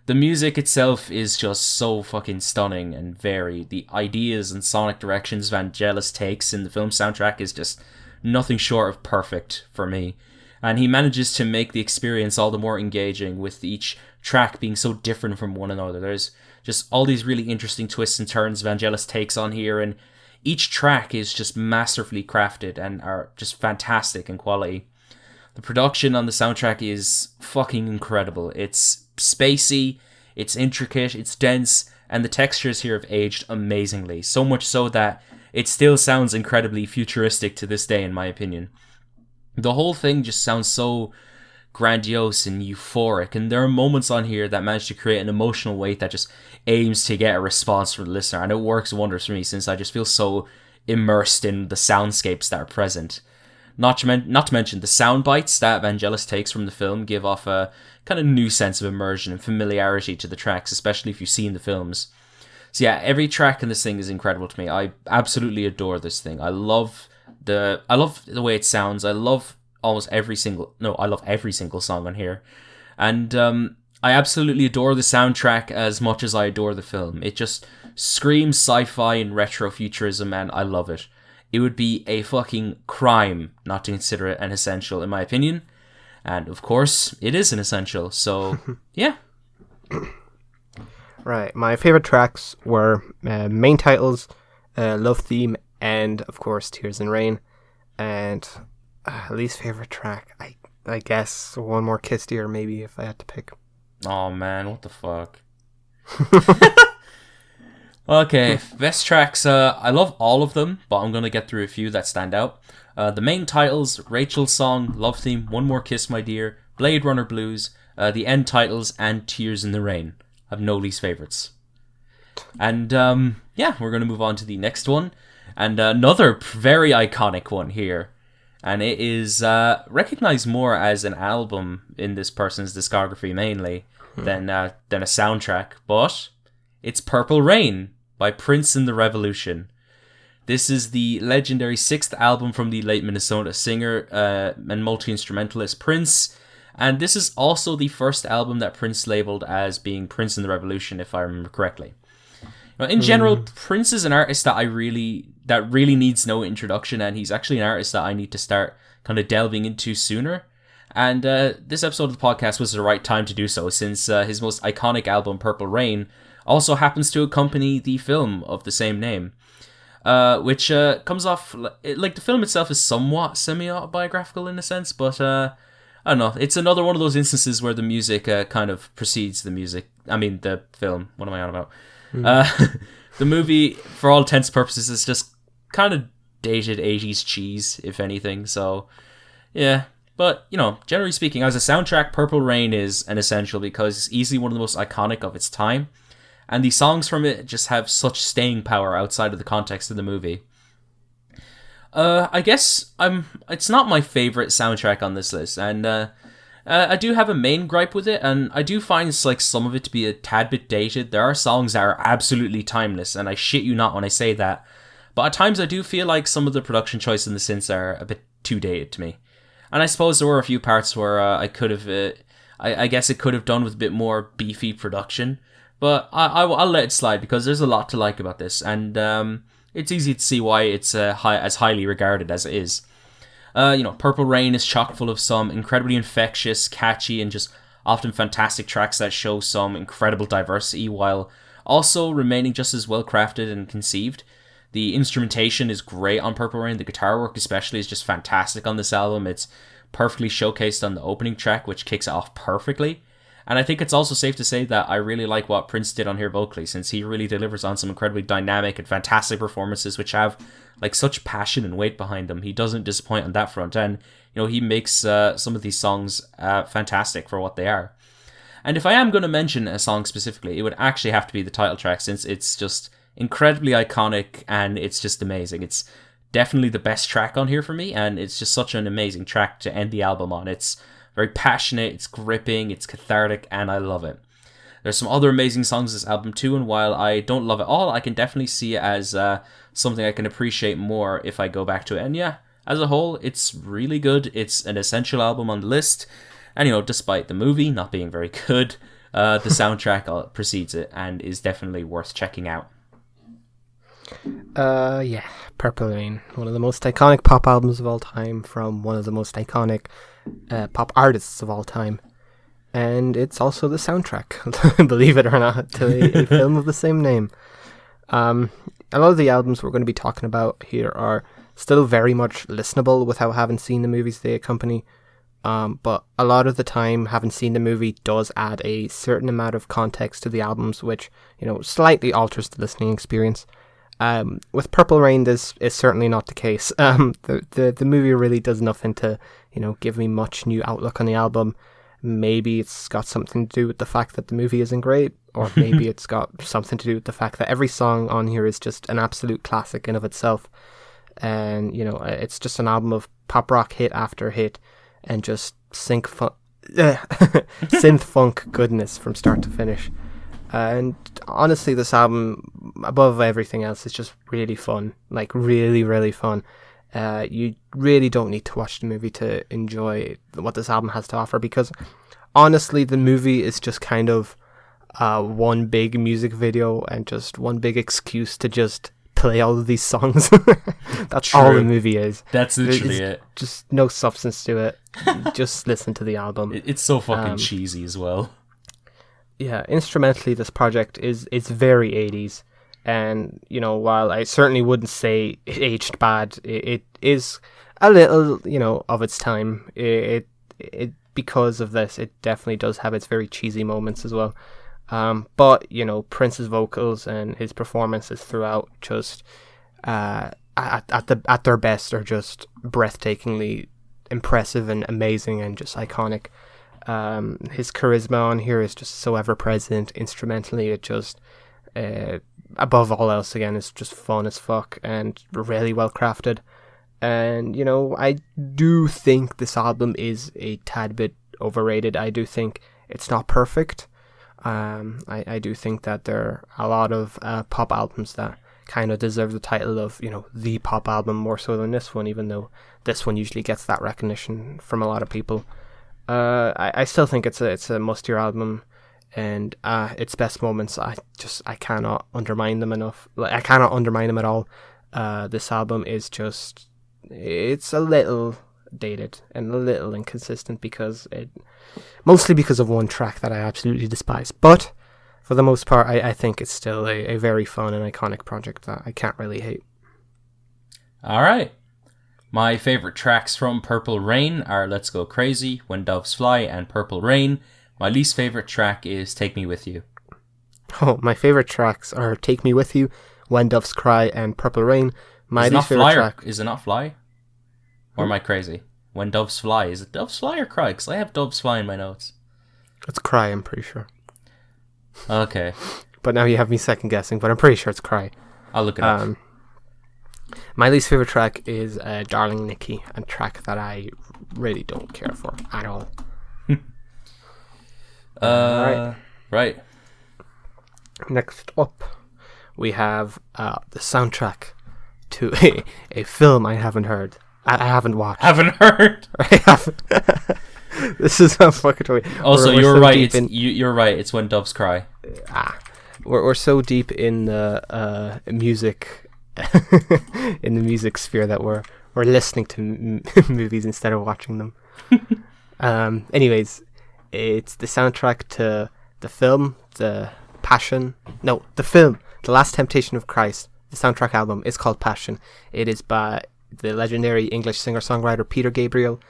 The music itself is just so fucking stunning and varied. The ideas and sonic directions Vangelis takes in the film soundtrack is just nothing short of perfect for me. And he manages to make the experience all the more engaging, with each track being so different from one another. There's just all these really interesting twists and turns Vangelis takes on here, and each track is just masterfully crafted and are just fantastic in quality. The production on the soundtrack is fucking incredible. It's spacey, it's intricate, it's dense, and the textures here have aged amazingly. So much so that it still sounds incredibly futuristic to this day, in my opinion. The whole thing just sounds so grandiose and euphoric, and there are moments on here that manage to create an emotional weight that just aims to get a response from the listener, and it works wonders for me since I just feel so immersed in the soundscapes that are present. Not to mention the sound bites that Vangelis takes from the film give off a kind of new sense of immersion and familiarity to the tracks, especially if you've seen the films. So yeah, every track in this thing is incredible to me. I absolutely adore this thing. I love the way it sounds. I love every single song on here. And I absolutely adore the soundtrack as much as I adore the film. It just screams sci-fi and retrofuturism, and I love it. It would be a fucking crime not to consider it an essential, in my opinion. And, of course, it is an essential. So, yeah. Right. My favorite tracks were main titles, Love Theme, and, of course, Tears and Rain. And least favorite track, I guess One More Kiss Dear, maybe, if I had to pick. Oh, man, what the fuck? Okay, best tracks, I love all of them, but I'm going to get through a few that stand out. The main titles, Rachel's Song, Love Theme, One More Kiss My Dear, Blade Runner Blues, the end titles, and Tears in the Rain. I have no least favourites. And, yeah, we're going to move on to the next one. And another very iconic one here. And it is recognised more as an album in this person's discography mainly than a soundtrack. But it's Purple Rain by Prince and the Revolution. This is the legendary 6th album from the late Minnesota singer and multi-instrumentalist Prince. And this is also the first album that Prince labelled as being Prince and the Revolution, if I remember correctly. Now, in general, Prince is an artist that really needs no introduction, and he's actually an artist that I need to start kind of delving into sooner. And this episode of the podcast was the right time to do so, since his most iconic album, Purple Rain, also happens to accompany the film of the same name. Which comes off, like, the film itself is somewhat semi-autobiographical in a sense, but I don't know, it's another one of those instances where the music kind of precedes the film. What am I on about? The movie, for all intents and purposes, is just kind of dated 80s cheese, if anything, so yeah. But, generally speaking, as a soundtrack, Purple Rain is an essential because it's easily one of the most iconic of its time, and the songs from it just have such staying power outside of the context of the movie. I guess it's not my favorite soundtrack on this list, and I do have a main gripe with it, and I do find some of it to be a tad bit dated. There are songs that are absolutely timeless, and I shit you not when I say that. But at times I do feel like some of the production choices in the synths are a bit too dated to me. And I suppose there were a few parts where I could have, I guess it could have done with a bit more beefy production. But I'll let it slide because there's a lot to like about this, and it's easy to see why it's as highly regarded as it is. Purple Rain is chock full of some incredibly infectious, catchy, and just often fantastic tracks that show some incredible diversity while also remaining just as well crafted and conceived. The instrumentation is great on Purple Rain. The guitar work especially is just fantastic on this album. It's perfectly showcased on the opening track, which kicks it off perfectly. And I think it's also safe to say that I really like what Prince did on here vocally, since he really delivers on some incredibly dynamic and fantastic performances which have such passion and weight behind them. He doesn't disappoint on that front, and he makes some of these songs fantastic for what they are. And if I am going to mention a song specifically, it would actually have to be the title track, since it's just incredibly iconic and it's just amazing. It's definitely the best track on here for me, and it's just such an amazing track to end the album on. It's very passionate, it's gripping, it's cathartic, and I love it. There's some other amazing songs in this album too, and while I don't love it all, I can definitely see it as something I can appreciate more if I go back to it. And yeah, as a whole, it's really good. It's an essential album on the list, and despite the movie not being very good, the soundtrack precedes it and is definitely worth checking out. Yeah, Purple Rain, one of the most iconic pop albums of all time from one of the most iconic pop artists of all time, and it's also the soundtrack, believe it or not, to a film of the same name. A lot of the albums we're going to be talking about here are still very much listenable without having seen the movies they accompany, but a lot of the time having seen the movie does add a certain amount of context to the albums, which slightly alters the listening experience. With Purple Rain, this is certainly not the case. The movie really does nothing to, give me much new outlook on the album. Maybe it's got something to do with the fact that the movie isn't great, or maybe it's got something to do with the fact that every song on here is just an absolute classic in of itself. And, it's just an album of pop rock hit after hit, and just synth funk goodness from start to finish. And honestly, this album, above everything else, is just really fun. Like, really, really fun. You really don't need to watch the movie to enjoy what this album has to offer, because honestly, the movie is just kind of one big music video and just one big excuse to just play all of these songs. That's True. all the movie is. That's literally it. Just no substance to it. Just listen to the album. It's so fucking cheesy as well. Yeah, instrumentally, this project it's very 80s. And, you know, while I certainly wouldn't say it aged bad, it is a little, you know, of its time. It because of this, it definitely does have its very cheesy moments as well. But, you know, Prince's vocals and his performances throughout just at their best are just breathtakingly impressive and amazing and just iconic. His charisma on here is just so ever present. Instrumentally, it just above all else, again, is just fun as fuck and really well crafted. And, you know, I do think this album is a tad bit overrated. I do think it's not perfect. I do think that there are a lot of pop albums that kind of deserve the title of, you know, the pop album more so than this one, even though this one usually gets that recognition from a lot of people. I still think it's a must-hear album, and its best moments, I cannot undermine them enough. Like, I cannot undermine them at all. This album is just, it's a little dated and a little inconsistent mostly because of one track that I absolutely despise. But for the most part, I think it's still a very fun and iconic project that I can't really hate. All right. My favorite tracks from Purple Rain are Let's Go Crazy, When Doves Fly, and Purple Rain. My least favorite track is Take Me With You. Oh, my favorite tracks are Take Me With You, When Doves Cry, and Purple Rain. My least favorite track... Is it not Fly? Or am I crazy? When Doves Fly. Is it Doves Fly or Cry? Because I have Doves Fly in my notes. It's Cry, I'm pretty sure. Okay. But now you have me second guessing, but I'm pretty sure it's Cry. I'll look it up. My least favorite track is Darling Nikki, a track that I really don't care for at all. Right. Next up, we have the soundtrack to a film I haven't heard. I haven't watched. Haven't heard. I haven't. This is how fucking weird. Also, you're so right. You're right. It's When Doves Cry. We're so deep in the music, in the music sphere that we're listening to movies instead of watching them. Anyways, it's the soundtrack to the film, The Last Temptation of Christ. The soundtrack album is called Passion. It is by the legendary English singer-songwriter Peter Gabriel,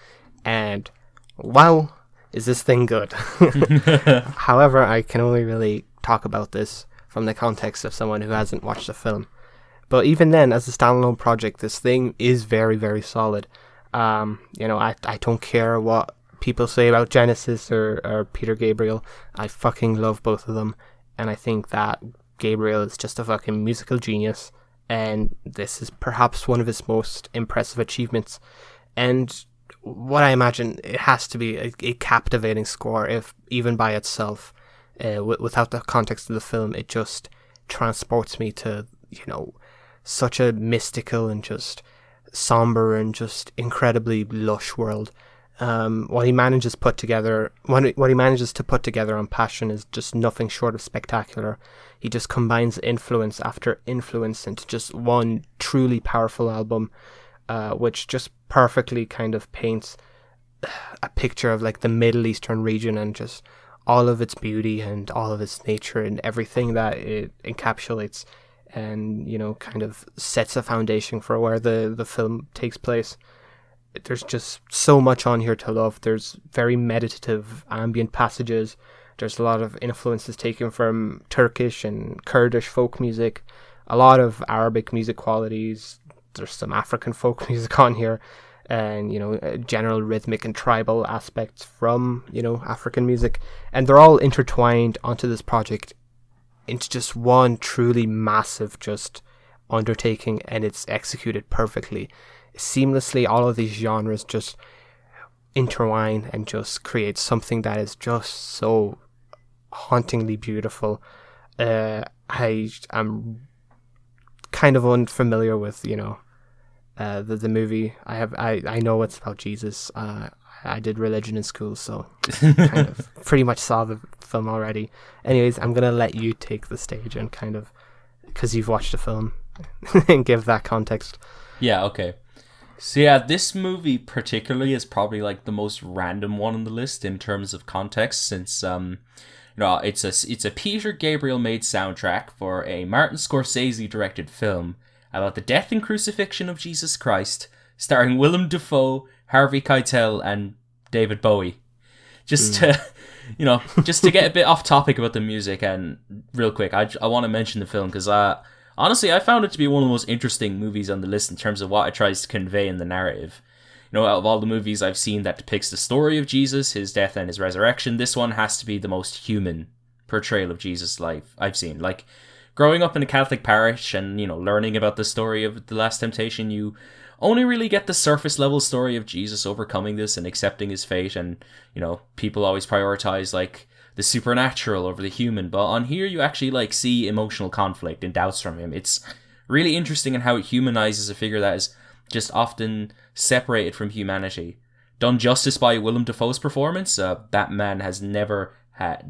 and wow, is this thing good. However, I can only really talk about this from the context of someone who hasn't watched the film. But even then, as a standalone project, this thing is very, very solid. You know, I don't care what people say about Genesis or Peter Gabriel. I fucking love both of them, and I think that Gabriel is just a fucking musical genius, and this is perhaps one of his most impressive achievements. And what I imagine, it has to be a captivating score, if even by itself, without the context of the film. It just transports me to, you know, such a mystical and just somber and just incredibly lush world. What he manages to put together on Passion is just nothing short of spectacular. He just combines influence after influence into just one truly powerful album, which just perfectly kind of paints a picture of like the Middle Eastern region and just all of its beauty and all of its nature and everything that it encapsulates, and, you know, kind of sets a foundation for where the film takes place. There's just so much on here to love. There's very meditative ambient passages. There's a lot of influences taken from Turkish and Kurdish folk music, a lot of Arabic music qualities. There's some African folk music on here, and, you know, general rhythmic and tribal aspects from, you know, African music. And they're all intertwined onto this project into just one truly massive just undertaking, and it's executed perfectly. seamlessly all of these genres just intertwine and just create something that is just so hauntingly beautiful. I am kind of unfamiliar with, the movie. I know it's about Jesus. I did religion in school, so kind of pretty much saw the film already. Anyways, I'm gonna let you take the stage and kind of, because you've watched the film, and give that context. Yeah, okay. So yeah, this movie particularly is probably like the most random one on the list in terms of context, since it's a Peter Gabriel made soundtrack for a Martin Scorsese directed film about the death and crucifixion of Jesus Christ, starring Willem Dafoe, Harvey Keitel, and David Bowie. Just to get a bit off topic about the music, and real quick, I want to mention the film because honestly, I found it to be one of the most interesting movies on the list in terms of what it tries to convey in the narrative. Out of all the movies I've seen that depicts the story of Jesus, his death and his resurrection, this one has to be the most human portrayal of Jesus' life I've seen. Like, growing up in a Catholic parish and, learning about the story of the Last Temptation, you only really get the surface level story of Jesus overcoming this and accepting his fate, and, people always prioritize, like, the supernatural over the human, but on here you actually, see emotional conflict and doubts from him. It's really interesting in how it humanizes a figure that is just often separated from humanity. Done justice by Willem Dafoe's performance. That man has never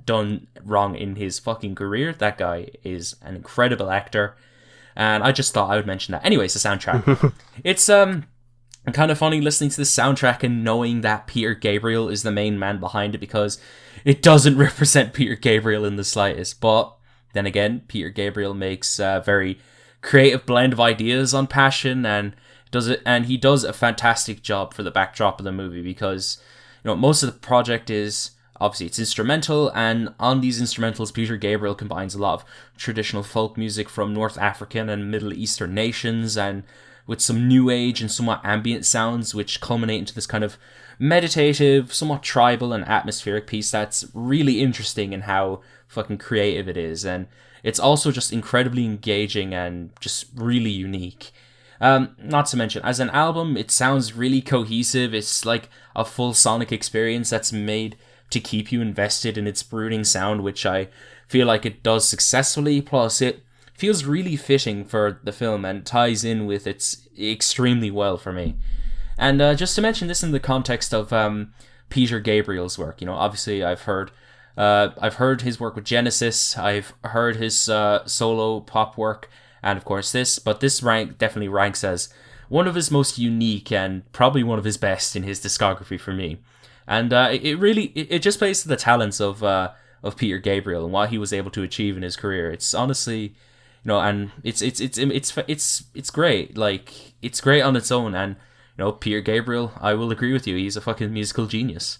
done wrong in his fucking career. That guy is an incredible actor, and I just thought I would mention that. Anyways, the soundtrack. It's kind of funny listening to this soundtrack and knowing that Peter Gabriel is the main man behind it, because it doesn't represent Peter Gabriel in the slightest. But then again, Peter Gabriel makes a very creative blend of ideas on Passion, and he does a fantastic job for the backdrop of the movie, because most of the project is obviously it's instrumental, and on these instrumentals Peter Gabriel combines a lot of traditional folk music from North African and Middle Eastern nations, and with some new age and somewhat ambient sounds, which culminate into this kind of meditative, somewhat tribal and atmospheric piece that's really interesting in how fucking creative it is. And it's also just incredibly engaging and just really unique. Not to mention, as an album, it sounds really cohesive. It's like a full sonic experience that's made to keep you invested in its brooding sound, which I feel like it does successfully. Plus, it feels really fitting for the film and ties in with it extremely well for me. And just to mention this in the context of Peter Gabriel's work, obviously I've heard his work with Genesis, I've heard his solo pop work, and of course this definitely ranks as one of his most unique and probably one of his best in his discography for me. And it just plays to the talents of Peter Gabriel and what he was able to achieve in his career. It's honestly, and it's great. Like, it's great on its own. And Peter Gabriel, I will agree with you, he's a fucking musical genius.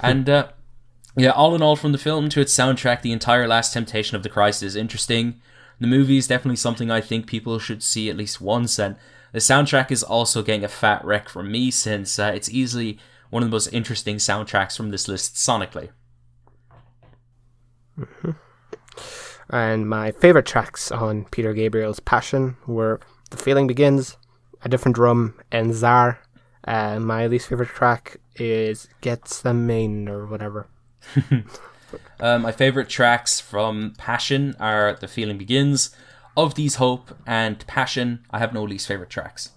And all in all, from the film to its soundtrack, the entire Last Temptation of the Christ is interesting. The movie is definitely something I think people should see at least once, and the soundtrack is also getting a fat wreck from me, since it's easily one of the most interesting soundtracks from this list sonically. Mm-hmm. And my favourite tracks on Peter Gabriel's Passion were The Feeling Begins, A Different Drum, and Czar. My least favourite track is Gets the Main, or whatever. My favourite tracks from Passion are The Feeling Begins, Of These Hope, and Passion. I have no least favourite tracks.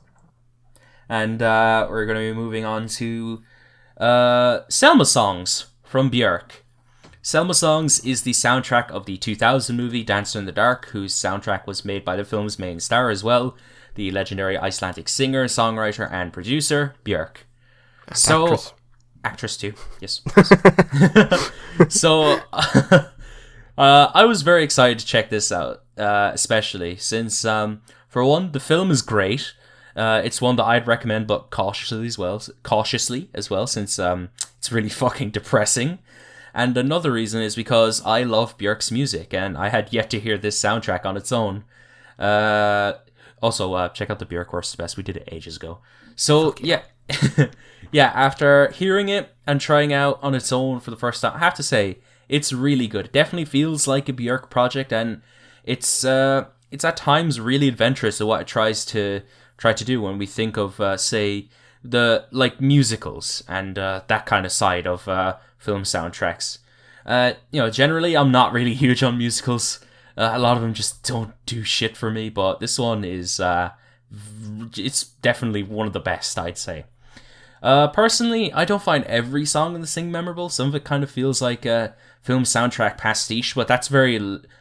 And we're going to be moving on to Selmasongs from Bjork. Selmasongs is the soundtrack of the 2000 movie Dancer in the Dark, whose soundtrack was made by the film's main star as well, the legendary Icelandic singer, songwriter, and producer, Bjork. Actress too, yes. So, I was very excited to check this out, especially since, for one, the film is great. It's one that I'd recommend, but cautiously as well, since it's really fucking depressing. And another reason is because I love Björk's music, and I had yet to hear this soundtrack on its own. Also, check out the Björk Worst Best. We did it ages ago. So, yeah. Yeah, after hearing it and trying out on its own for the first time, I have to say, it's really good. It definitely feels like a Björk project, and it's at times really adventurous in what it tries to try to do when we think of, say, the like musicals and that kind of side of film soundtracks. Generally, I'm not really huge on musicals. A lot of them just don't do shit for me, but this one is, it's definitely one of the best, I'd say. Personally, I don't find every song in the thing memorable. Some of it kind of feels like a film soundtrack pastiche, but that's very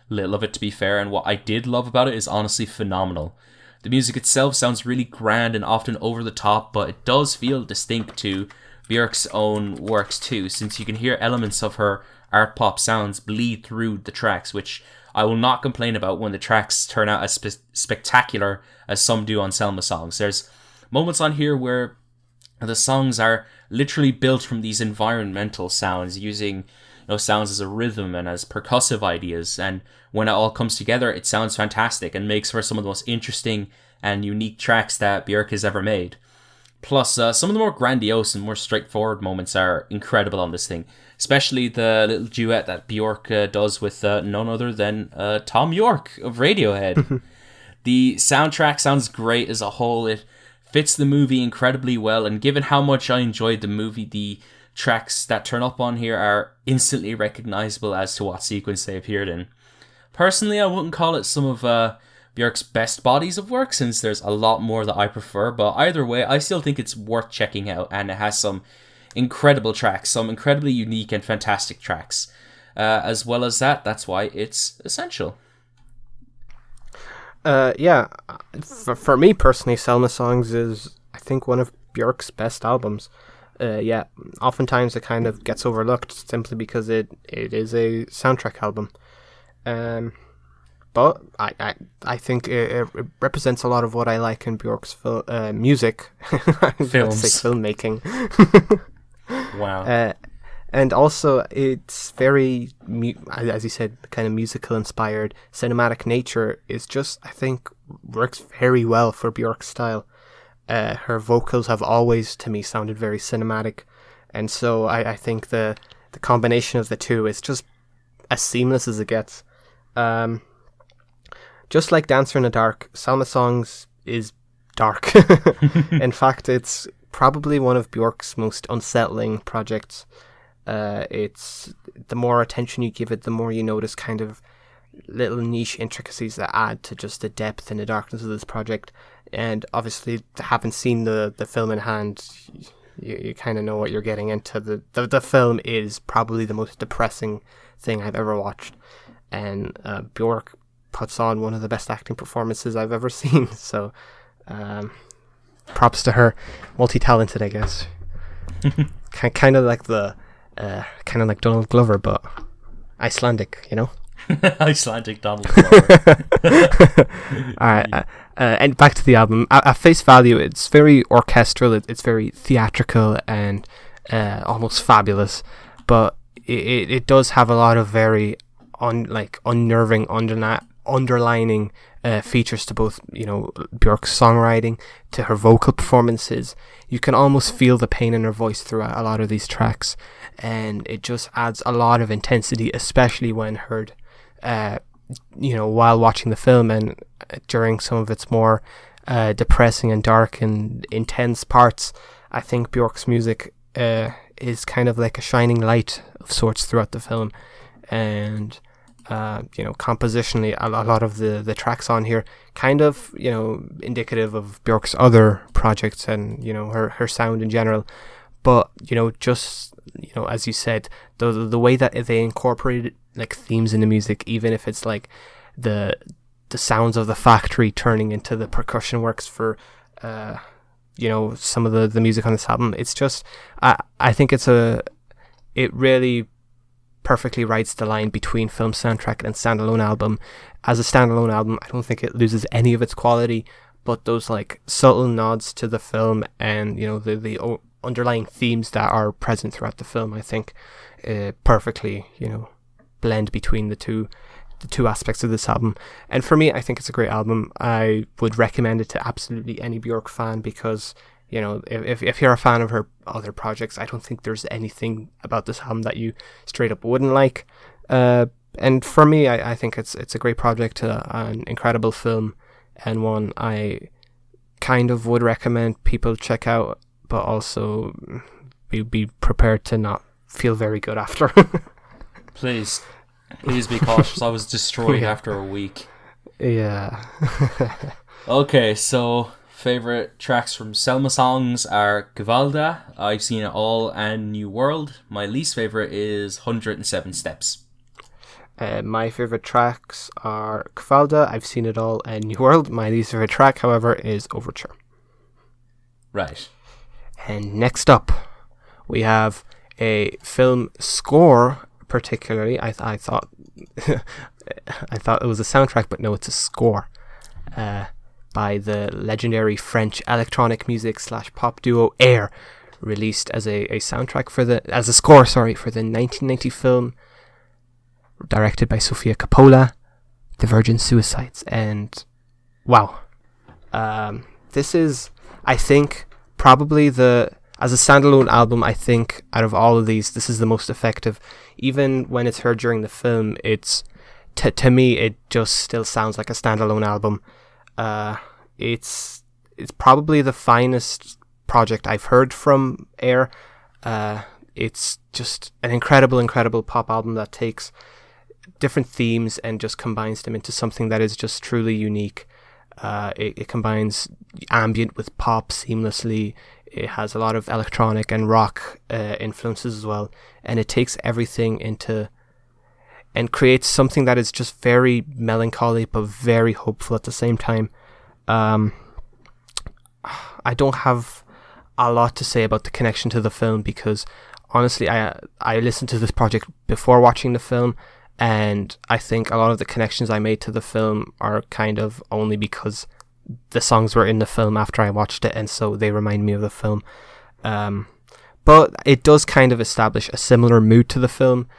little of it, to be fair, and what I did love about it is honestly phenomenal. The music itself sounds really grand and often over the top, but it does feel distinct to Bjork's own works too, since you can hear elements of her art pop sounds bleed through the tracks, which I will not complain about when the tracks turn out as spectacular as some do on Selmasongs. There's moments on here where the songs are literally built from these environmental sounds, using sounds as a rhythm and as percussive ideas, and when it all comes together, it sounds fantastic and makes for some of the most interesting and unique tracks that Bjork has ever made. Plus, some of the more grandiose and more straightforward moments are incredible on this thing, especially the little duet that Bjork does with none other than Tom York of Radiohead. The soundtrack sounds great as a whole. It fits the movie incredibly well, and given how much I enjoyed the movie, the tracks that turn up on here are instantly recognizable as to what sequence they appeared in. Personally, I wouldn't call it some of Bjork's best bodies of work, since there's a lot more that I prefer, but either way, I still think it's worth checking out, and it has some incredible tracks, some incredibly unique and fantastic tracks. As well as that, that's why it's essential. For me personally, Selmasongs is, I think, one of Bjork's best albums. Oftentimes it kind of gets overlooked simply because it is a soundtrack album. But I think it represents a lot of what I like in Bjork's music. Films. Filmmaking. Wow. And also, it's very, as you said, kind of musical inspired. Cinematic nature is just, I think, works very well for Bjork's style. Her vocals have always, to me, sounded very cinematic. And so I think the combination of the two is just as seamless as it gets. Just like Dancer in the Dark, Selmasongs is dark. In fact, it's probably one of Bjork's most unsettling projects. It's the more attention you give it, the more you notice kind of little niche intricacies that add to just the depth and the darkness of this project. And obviously, haven't seen the film in hand, you kind of know what you're getting into. The film is probably the most depressing thing I've ever watched, and Bjork puts on one of the best acting performances I've ever seen. So, props to her, multi-talented, I guess. kind of like Donald Glover, but Icelandic, Icelandic Donald Glover. Alright, and back to the album. At face value, it's very orchestral, it's very theatrical and almost fabulous, but it does have a lot of very unnerving underlining features to both, Bjork's songwriting, to her vocal performances. You can almost feel the pain in her voice throughout a lot of these tracks, and it just adds a lot of intensity, especially when heard while watching the film and during some of its more depressing and dark and intense parts. I think Bjork's music is kind of like a shining light of sorts throughout the film, and compositionally, a lot of the tracks on here kind of, indicative of Bjork's other projects and, her sound in general. But, as you said, the way that they incorporated like themes in the music, even if it's like the sounds of the factory turning into the percussion works for, some of the music on this album, it's just, I think it really perfectly writes the line between film soundtrack and standalone album. As a standalone album, I don't think it loses any of its quality, but those like subtle nods to the film and the underlying themes that are present throughout the film, I think perfectly blend between the two aspects of this album. And for me, I think it's a great album. I would recommend it to absolutely any Bjork fan, because if you're a fan of her other projects, I don't think there's anything about this album that you straight up wouldn't like. And for me, I think it's a great project, an incredible film, and one I kind of would recommend people check out, but also be prepared to not feel very good after. Please be cautious. I was destroyed after a week. Yeah. Okay, so favorite tracks from Selmasongs are Gewalda, I've Seen It All, and New World. My least favorite is 107 Steps. My favorite tracks are Kvalda, I've Seen It All, and New World. My least favorite track, however, is Overture. Right. And next up, we have a film score. Particularly, I thought I thought it was a soundtrack, but no, it's a score by the legendary French electronic music / pop duo Air, released as a soundtrack for the score for the 1990 film directed by Sofia Coppola, The Virgin Suicides. And wow, this is, I think, probably as a standalone album, I think out of all of these, this is the most effective. Even when it's heard during the film, it's to me, it just still sounds like a standalone album. It's probably the finest project I've heard from Air. It's just an incredible pop album that takes different themes and just combines them into something that is just truly unique. It combines ambient with pop seamlessly. It has a lot of electronic and rock influences as well, and it takes everything into and creates something that is just very melancholy but very hopeful at the same time. I don't have a lot to say about the connection to the film because honestly, I listened to this project before watching the film, and I think a lot of the connections I made to the film are kind of only because the songs were in the film after I watched it, and so they remind me of the film. But it does kind of establish a similar mood to the film,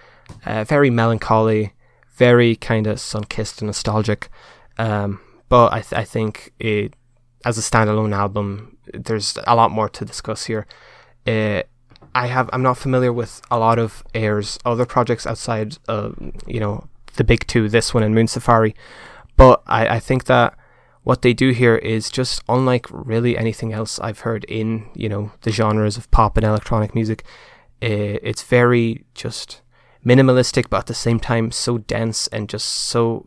very melancholy, very kind of sun-kissed and nostalgic. But I think it, as a standalone album, there's a lot more to discuss here. I'm not familiar with a lot of Air's other projects outside, the big two, this one and Moon Safari, but I think that what they do here is just unlike really anything else I've heard in, the genres of pop and electronic music. It's very just minimalistic, but at the same time so dense and just so...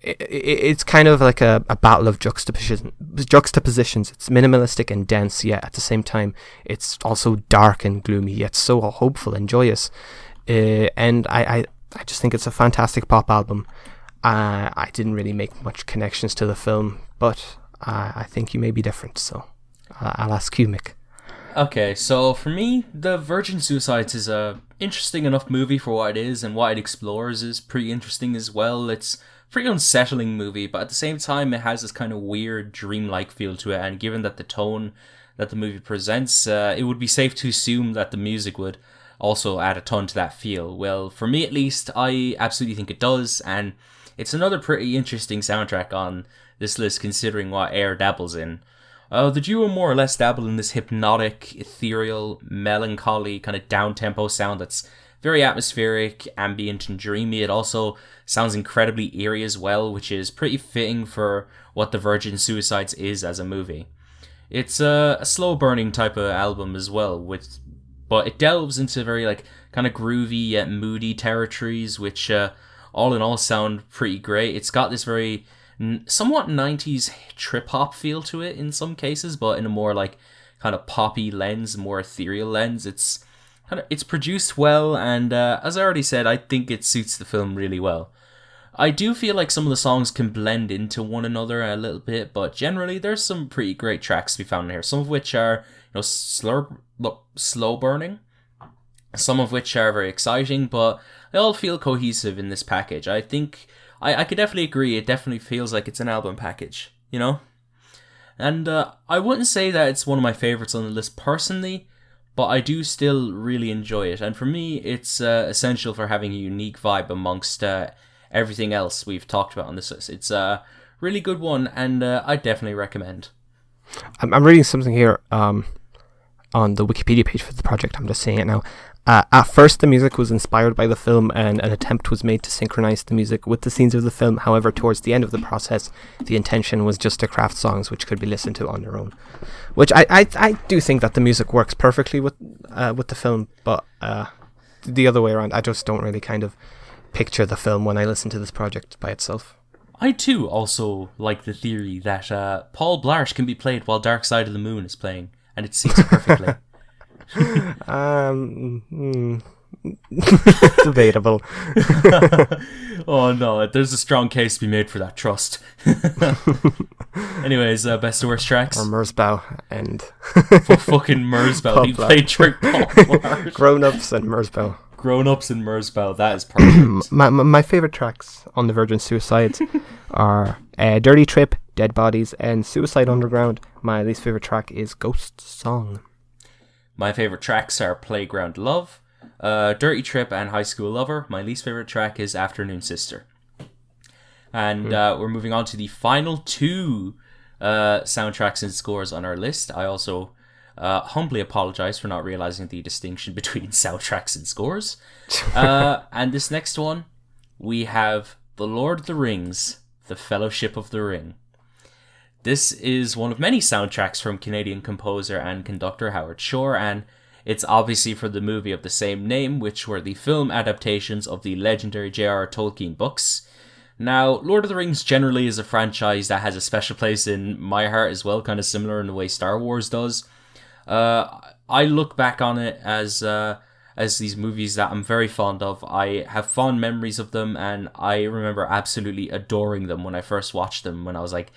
It's kind of like a battle of juxtapositions. It's minimalistic and dense, yet at the same time it's also dark and gloomy, yet so hopeful and joyous. And I just think it's a fantastic pop album. I didn't really make much connections to the film, but I think you may be different, so I'll ask you, Mick. Okay, so for me, The Virgin Suicides is a interesting enough movie for what it is, and what it explores is pretty interesting as well. It's a pretty unsettling movie, but at the same time, it has this kind of weird, dreamlike feel to it, and given that the tone that the movie presents, it would be safe to assume that the music would also add a ton to that feel. Well, for me at least, I absolutely think it does, and it's another pretty interesting soundtrack on this list considering what Air dabbles in. The duo more or less dabble in this hypnotic, ethereal, melancholy, kind of down-tempo sound that's very atmospheric, ambient and dreamy. It also sounds incredibly eerie as well, which is pretty fitting for what The Virgin Suicides is as a movie. It's a slow-burning type of album as well, but it delves into very kind of groovy yet moody territories, which all in all sound pretty great. It's got this very somewhat 90s trip-hop feel to it in some cases, but in a more kind of poppy lens, more ethereal lens. It's produced well, and as I already said, I think it suits the film really well. I do feel like some of the songs can blend into one another a little bit, but generally there's some pretty great tracks to be found in here, some of which are slow burning, some of which are very exciting, but they all feel cohesive in this package. I think I could definitely agree, it definitely feels like it's an album package, And I wouldn't say that it's one of my favorites on the list personally, but I do still really enjoy it. And for me, it's essential for having a unique vibe amongst everything else we've talked about on this list. It's a really good one, and I definitely recommend. I'm reading something here. on the Wikipedia page for the project. I'm just saying it now. At first, the music was inspired by the film, and an attempt was made to synchronize the music with the scenes of the film. However, towards the end of the process, the intention was just to craft songs which could be listened to on their own. Which I do think that the music works perfectly with the film, but the other way around, I just don't really kind of picture the film when I listen to this project by itself. I too also like the theory that Paul Blart can be played while Dark Side of the Moon is playing, and it syncs perfectly. Debatable. Oh no, there's a strong case to be made for that, trust. Anyways, best or worst tracks? Or Merzbow and fucking Merzbow. He played Trick Paul Blart. Grown-ups and Merzbow. Grown-ups and Merzbow, that is perfect. My favourite tracks on the Virgin Suicides are Dirty Trip, Dead Bodies, and Suicide Underground. My least favourite track is Ghost Song. My favourite tracks are Playground Love, Dirty Trip, and High School Lover. My least favourite track is Afternoon Sister. And we're moving on to the final two soundtracks and scores on our list. I also humbly apologise for not realising the distinction between soundtracks and scores. And this next one, we have The Lord of the Rings, The Fellowship of the Ring. This is one of many soundtracks from Canadian composer and conductor Howard Shore, and it's obviously for the movie of the same name, which were the film adaptations of the legendary J.R.R. Tolkien books. Now, Lord of the Rings generally is a franchise that has a special place in my heart as well, kind of similar in the way Star Wars does. I look back on it as these movies that I'm very fond of. I have fond memories of them, and I remember absolutely adoring them when I first watched them when I was like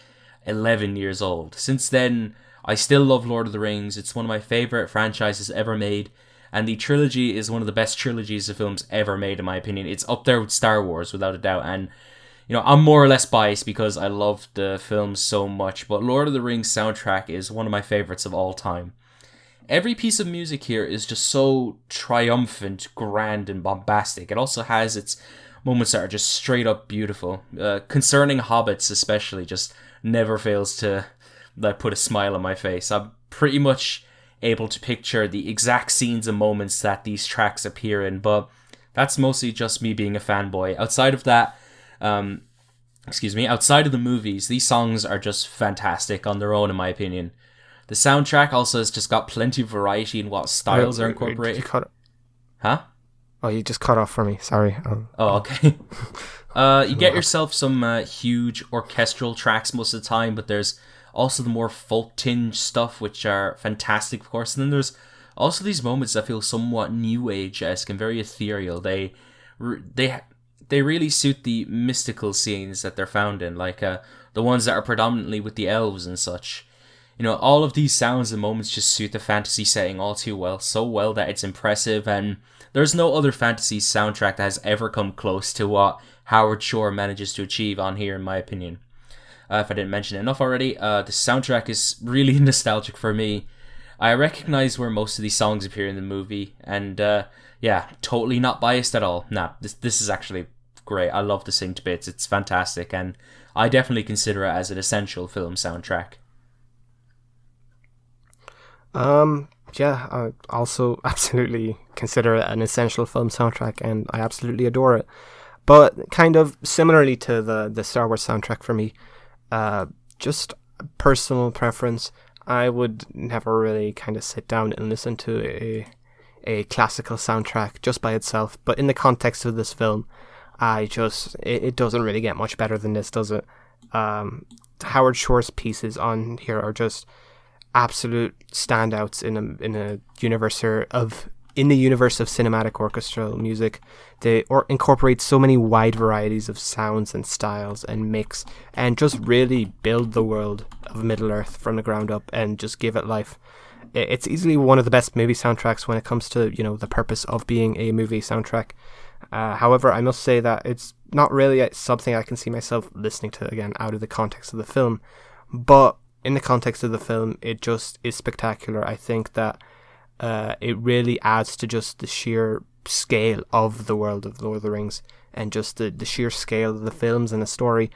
11 years old. Since then, I still love Lord of the Rings. It's one of my favourite franchises ever made, and the trilogy is one of the best trilogies of films ever made, in my opinion. It's up there with Star Wars, without a doubt, and you know, I'm more or less biased because I love the films so much, but Lord of the Rings soundtrack is one of my favourites of all time. Every piece of music here is just so triumphant, grand, and bombastic. It also has its moments that are just straight up beautiful. Concerning hobbits especially just never fails to put a smile on my face. I'm pretty much able to picture the exact scenes and moments that these tracks appear in, but that's mostly just me being a fanboy. Outside of that, outside of the movies, these songs are just fantastic on their own, in my opinion. The soundtrack also has just got plenty of variety in what styles are incorporated. Huh? Oh, you just cut off for me. Sorry. Oh, okay. You get yourself some huge orchestral tracks most of the time, but there's also the more folk-tinged stuff, which are fantastic, of course. And then there's also these moments that feel somewhat new age-esque and very ethereal. They really suit the mystical scenes that they're found in, like the ones that are predominantly with the elves and such. You know, all of these sounds and moments just suit the fantasy setting all too well, so well that it's impressive, and there's no other fantasy soundtrack that has ever come close to what Howard Shore manages to achieve on here, in my opinion. If I didn't mention it enough already, the soundtrack is really nostalgic for me. I recognize where most of these songs appear in the movie, and yeah, totally not biased at all. Nah, this is actually great. I love the synced bits. It's fantastic, and I definitely consider it as an essential film soundtrack. Yeah, I also absolutely consider it an essential film soundtrack, and I absolutely adore it. But kind of similarly to the Star Wars soundtrack for me, just personal preference, I would never really kind of sit down and listen to a classical soundtrack just by itself. But in the context of this film, it doesn't really get much better than this, does it? Howard Shore's pieces on here are just absolute standouts in the universe of cinematic orchestral music. They incorporate so many wide varieties of sounds and styles and mix, and just really build the world of Middle Earth from the ground up and just give it life. It's easily one of the best movie soundtracks when it comes to, you know, the purpose of being a movie soundtrack. However, I must say that it's not really something I can see myself listening to again out of the context of the film, but in the context of the film, it just is spectacular. I think that it really adds to just the sheer scale of the world of Lord of the Rings, and just the sheer scale of the films and the story.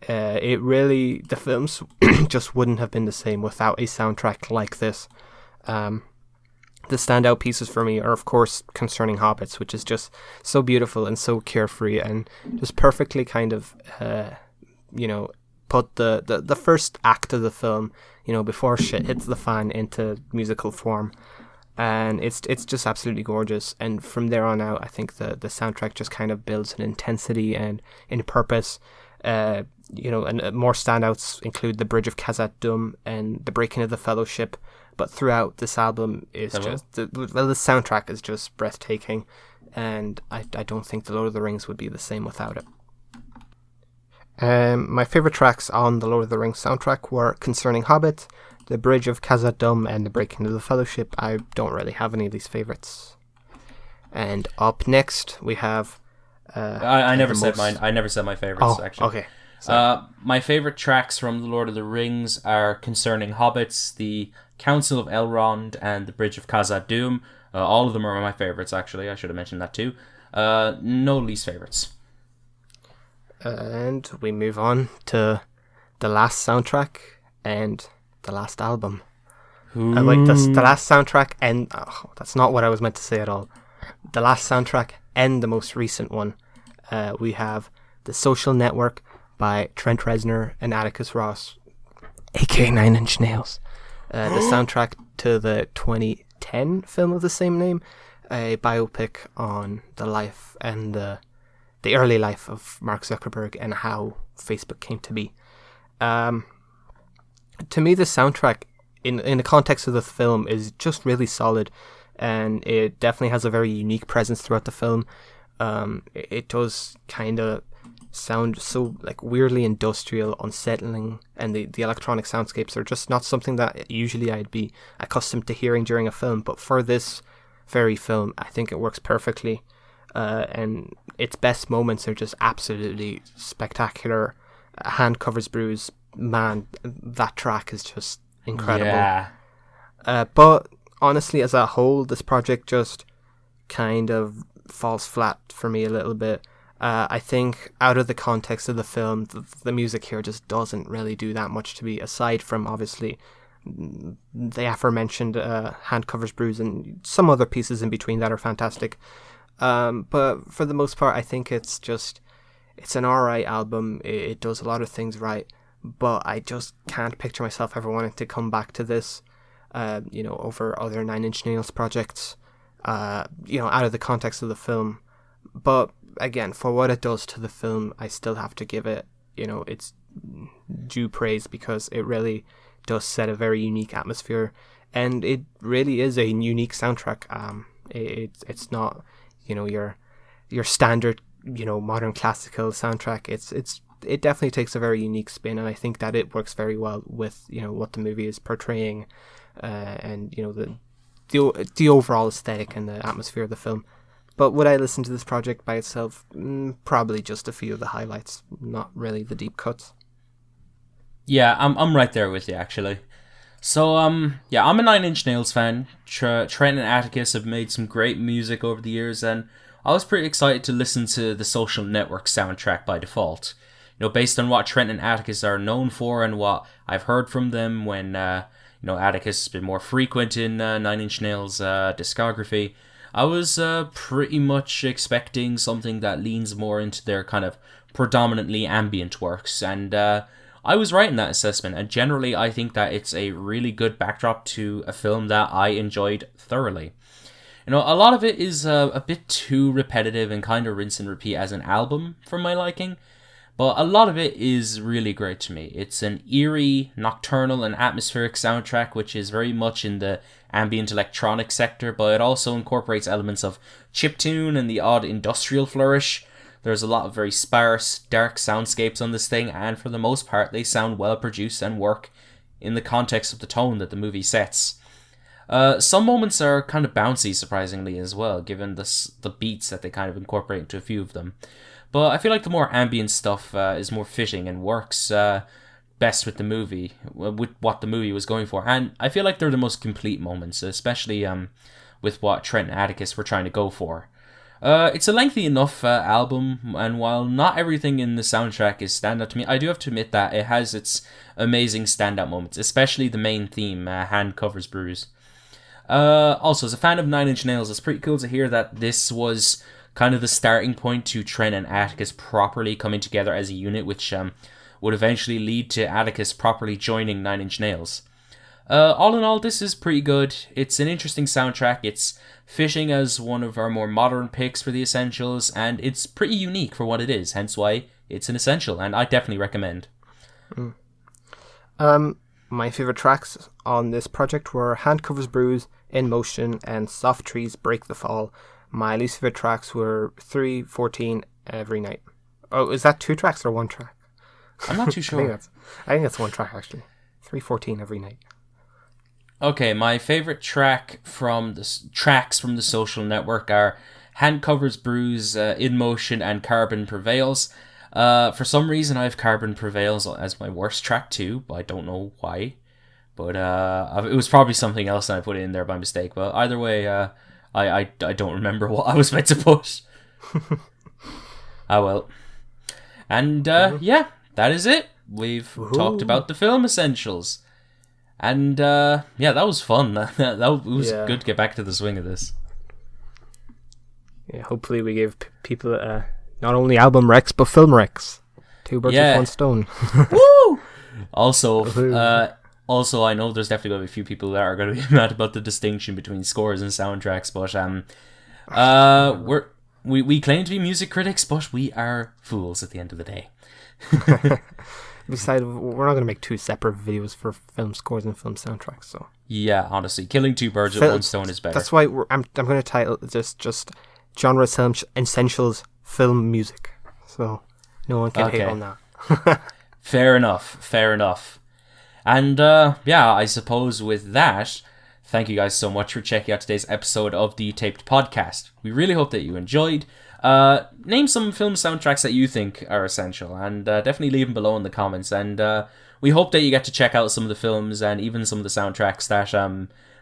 The films just wouldn't have been the same without a soundtrack like this. the standout pieces for me are, of course, Concerning Hobbits, which is just so beautiful and so carefree and just perfectly kind of, put the first act of the film, before shit hits the fan, into musical form. And it's just absolutely gorgeous. And from there on out, I think the soundtrack just kind of builds an intensity and in purpose. And more standouts include the Bridge of Khazad-dûm and the Breaking of the Fellowship. But throughout this album is the soundtrack is just breathtaking, and I don't think the Lord of the Rings would be the same without it. My favourite tracks on the Lord of the Rings soundtrack were Concerning Hobbit, the Bridge of Khazad-dûm, and the Breaking of the Fellowship. I don't really have any of these favourites. And up next we have. I never said mine. I never said my favourites. Actually. Okay. My favourite tracks from The Lord of the Rings are Concerning Hobbits, the Council of Elrond, and the Bridge of Khazad-dûm. All of them are my favourites, actually. I should have mentioned that too. No least favourites. And we move on to the last soundtrack and the last album. Like the last soundtrack and... that's not what I was meant to say at all. The last soundtrack and the most recent one. We have The Social Network by Trent Reznor and Atticus Ross, aka Nine Inch Nails. The soundtrack to the 2010 film of the same name, a biopic on the life and the early life of Mark Zuckerberg and how Facebook came to be. To me, the soundtrack, in the context of the film, is just really solid, and it definitely has a very unique presence throughout the film. It does kind of sound so like weirdly industrial, unsettling, and the electronic soundscapes are just not something that usually I'd be accustomed to hearing during a film, but for this very film I think it works perfectly, and its best moments are just absolutely spectacular. Hand Covers Bruise, man, that track is just incredible. Yeah. But honestly, as a whole, this project just kind of falls flat for me a little bit. I think out of the context of the film, the music here just doesn't really do that much to me, aside from obviously the aforementioned Hand Covers Bruise and some other pieces in between that are fantastic. But for the most part, I think it's an alright album. It does a lot of things right, but I just can't picture myself ever wanting to come back to this, over other Nine Inch Nails projects, out of the context of the film. But again, for what it does to the film, I still have to give it, its due praise, because it really does set a very unique atmosphere, and it really is a unique soundtrack. It's not, your standard, modern classical soundtrack. It definitely takes a very unique spin, and I think that it works very well with, what the movie is portraying, and the overall aesthetic and the atmosphere of the film. But would I listen to this project by itself? Probably just a few of the highlights, not really the deep cuts. Yeah, I'm right there with you, actually. So, I'm a Nine Inch Nails fan. Trent and Atticus have made some great music over the years, and I was pretty excited to listen to the Social Network soundtrack by default. Based on what Trent and Atticus are known for and what I've heard from them when, Atticus has been more frequent in Nine Inch Nails' discography. I was pretty much expecting something that leans more into their kind of predominantly ambient works, and I was right in that assessment, and generally I think that it's a really good backdrop to a film that I enjoyed thoroughly. A lot of it is a bit too repetitive and kind of rinse and repeat as an album for my liking, but a lot of it is really great to me. It's an eerie, nocturnal, and atmospheric soundtrack, which is very much in the ambient electronic sector, but it also incorporates elements of chiptune and the odd industrial flourish. There's a lot of very sparse, dark soundscapes on this thing, and for the most part, they sound well produced and work in the context of the tone that the movie sets. Some moments are kind of bouncy, surprisingly, as well, given the beats that they kind of incorporate into a few of them. But I feel like the more ambient stuff is more fitting and works best with the movie, with what the movie was going for. And I feel like they're the most complete moments, especially with what Trent and Atticus were trying to go for. It's a lengthy enough album, and while not everything in the soundtrack is standout to me, I do have to admit that it has its amazing standout moments, especially the main theme, Hand Covers Bruise. Also, as a fan of Nine Inch Nails, it's pretty cool to hear that this was kind of the starting point to Trent and Atticus properly coming together as a unit, which would eventually lead to Atticus properly joining Nine Inch Nails. All in all, this is pretty good. It's an interesting soundtrack. It's fitting as one of our more modern picks for the Essentials, and it's pretty unique for what it is, hence why it's an Essential, and I definitely recommend. My favourite tracks on this project were Hand Covers Bruise, In Motion, and Soft Trees Break the Fall. My least favourite tracks were 3:14 Every Night. Oh, is that 2 tracks or 1 track? I'm not too sure. I think that's 1 track, actually. 3:14 Every Night. Okay, my favourite tracks from the Social Network are Hand Covers Bruise, In Motion, and Carbon Prevails. For some reason, I have Carbon Prevails as my worst track too, but I don't know why. But it was probably something else and I put it in there by mistake. But either way, I don't remember what I was meant to put. Well. And yeah, that is it. We've talked about the film Essentials. And yeah, that was fun. It was good to get back to the swing of this. Yeah, hopefully we gave people not only album recs, but film recs. 2 birds with 1 stone. Woo! Also, I know there's definitely going to be a few people that are going to be mad about the distinction between scores and soundtracks, but we claim to be music critics, but we are fools at the end of the day. Besides, we're not going to make 2 separate videos for film scores and film soundtracks. So yeah, honestly, killing 2 birds with 1 stone is better. That's why I'm going to title this just Genre Essentials Film Music. So no one can hate on that. Fair enough. And yeah, I suppose with that, thank you guys so much for checking out today's episode of the Taped Podcast. We really hope that you enjoyed. Name some film soundtracks that you think are essential, and definitely leave them below in the comments. And we hope that you get to check out some of the films and even some of the soundtracks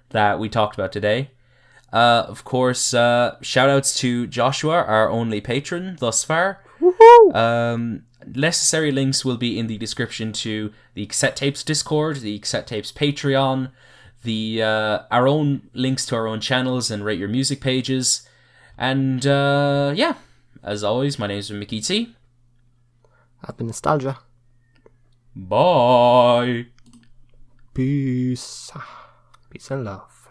that we talked about today. Of course, shout outs to Joshua, our only patron thus far. Woohoo! Necessary links will be in the description to the Cassette Tapes Discord, the Cassette Tapes Patreon, the our own links to our own channels and Rate Your Music pages. And yeah, as always, my name is MickyT. I've been Nostalgia. Bye. Peace and love.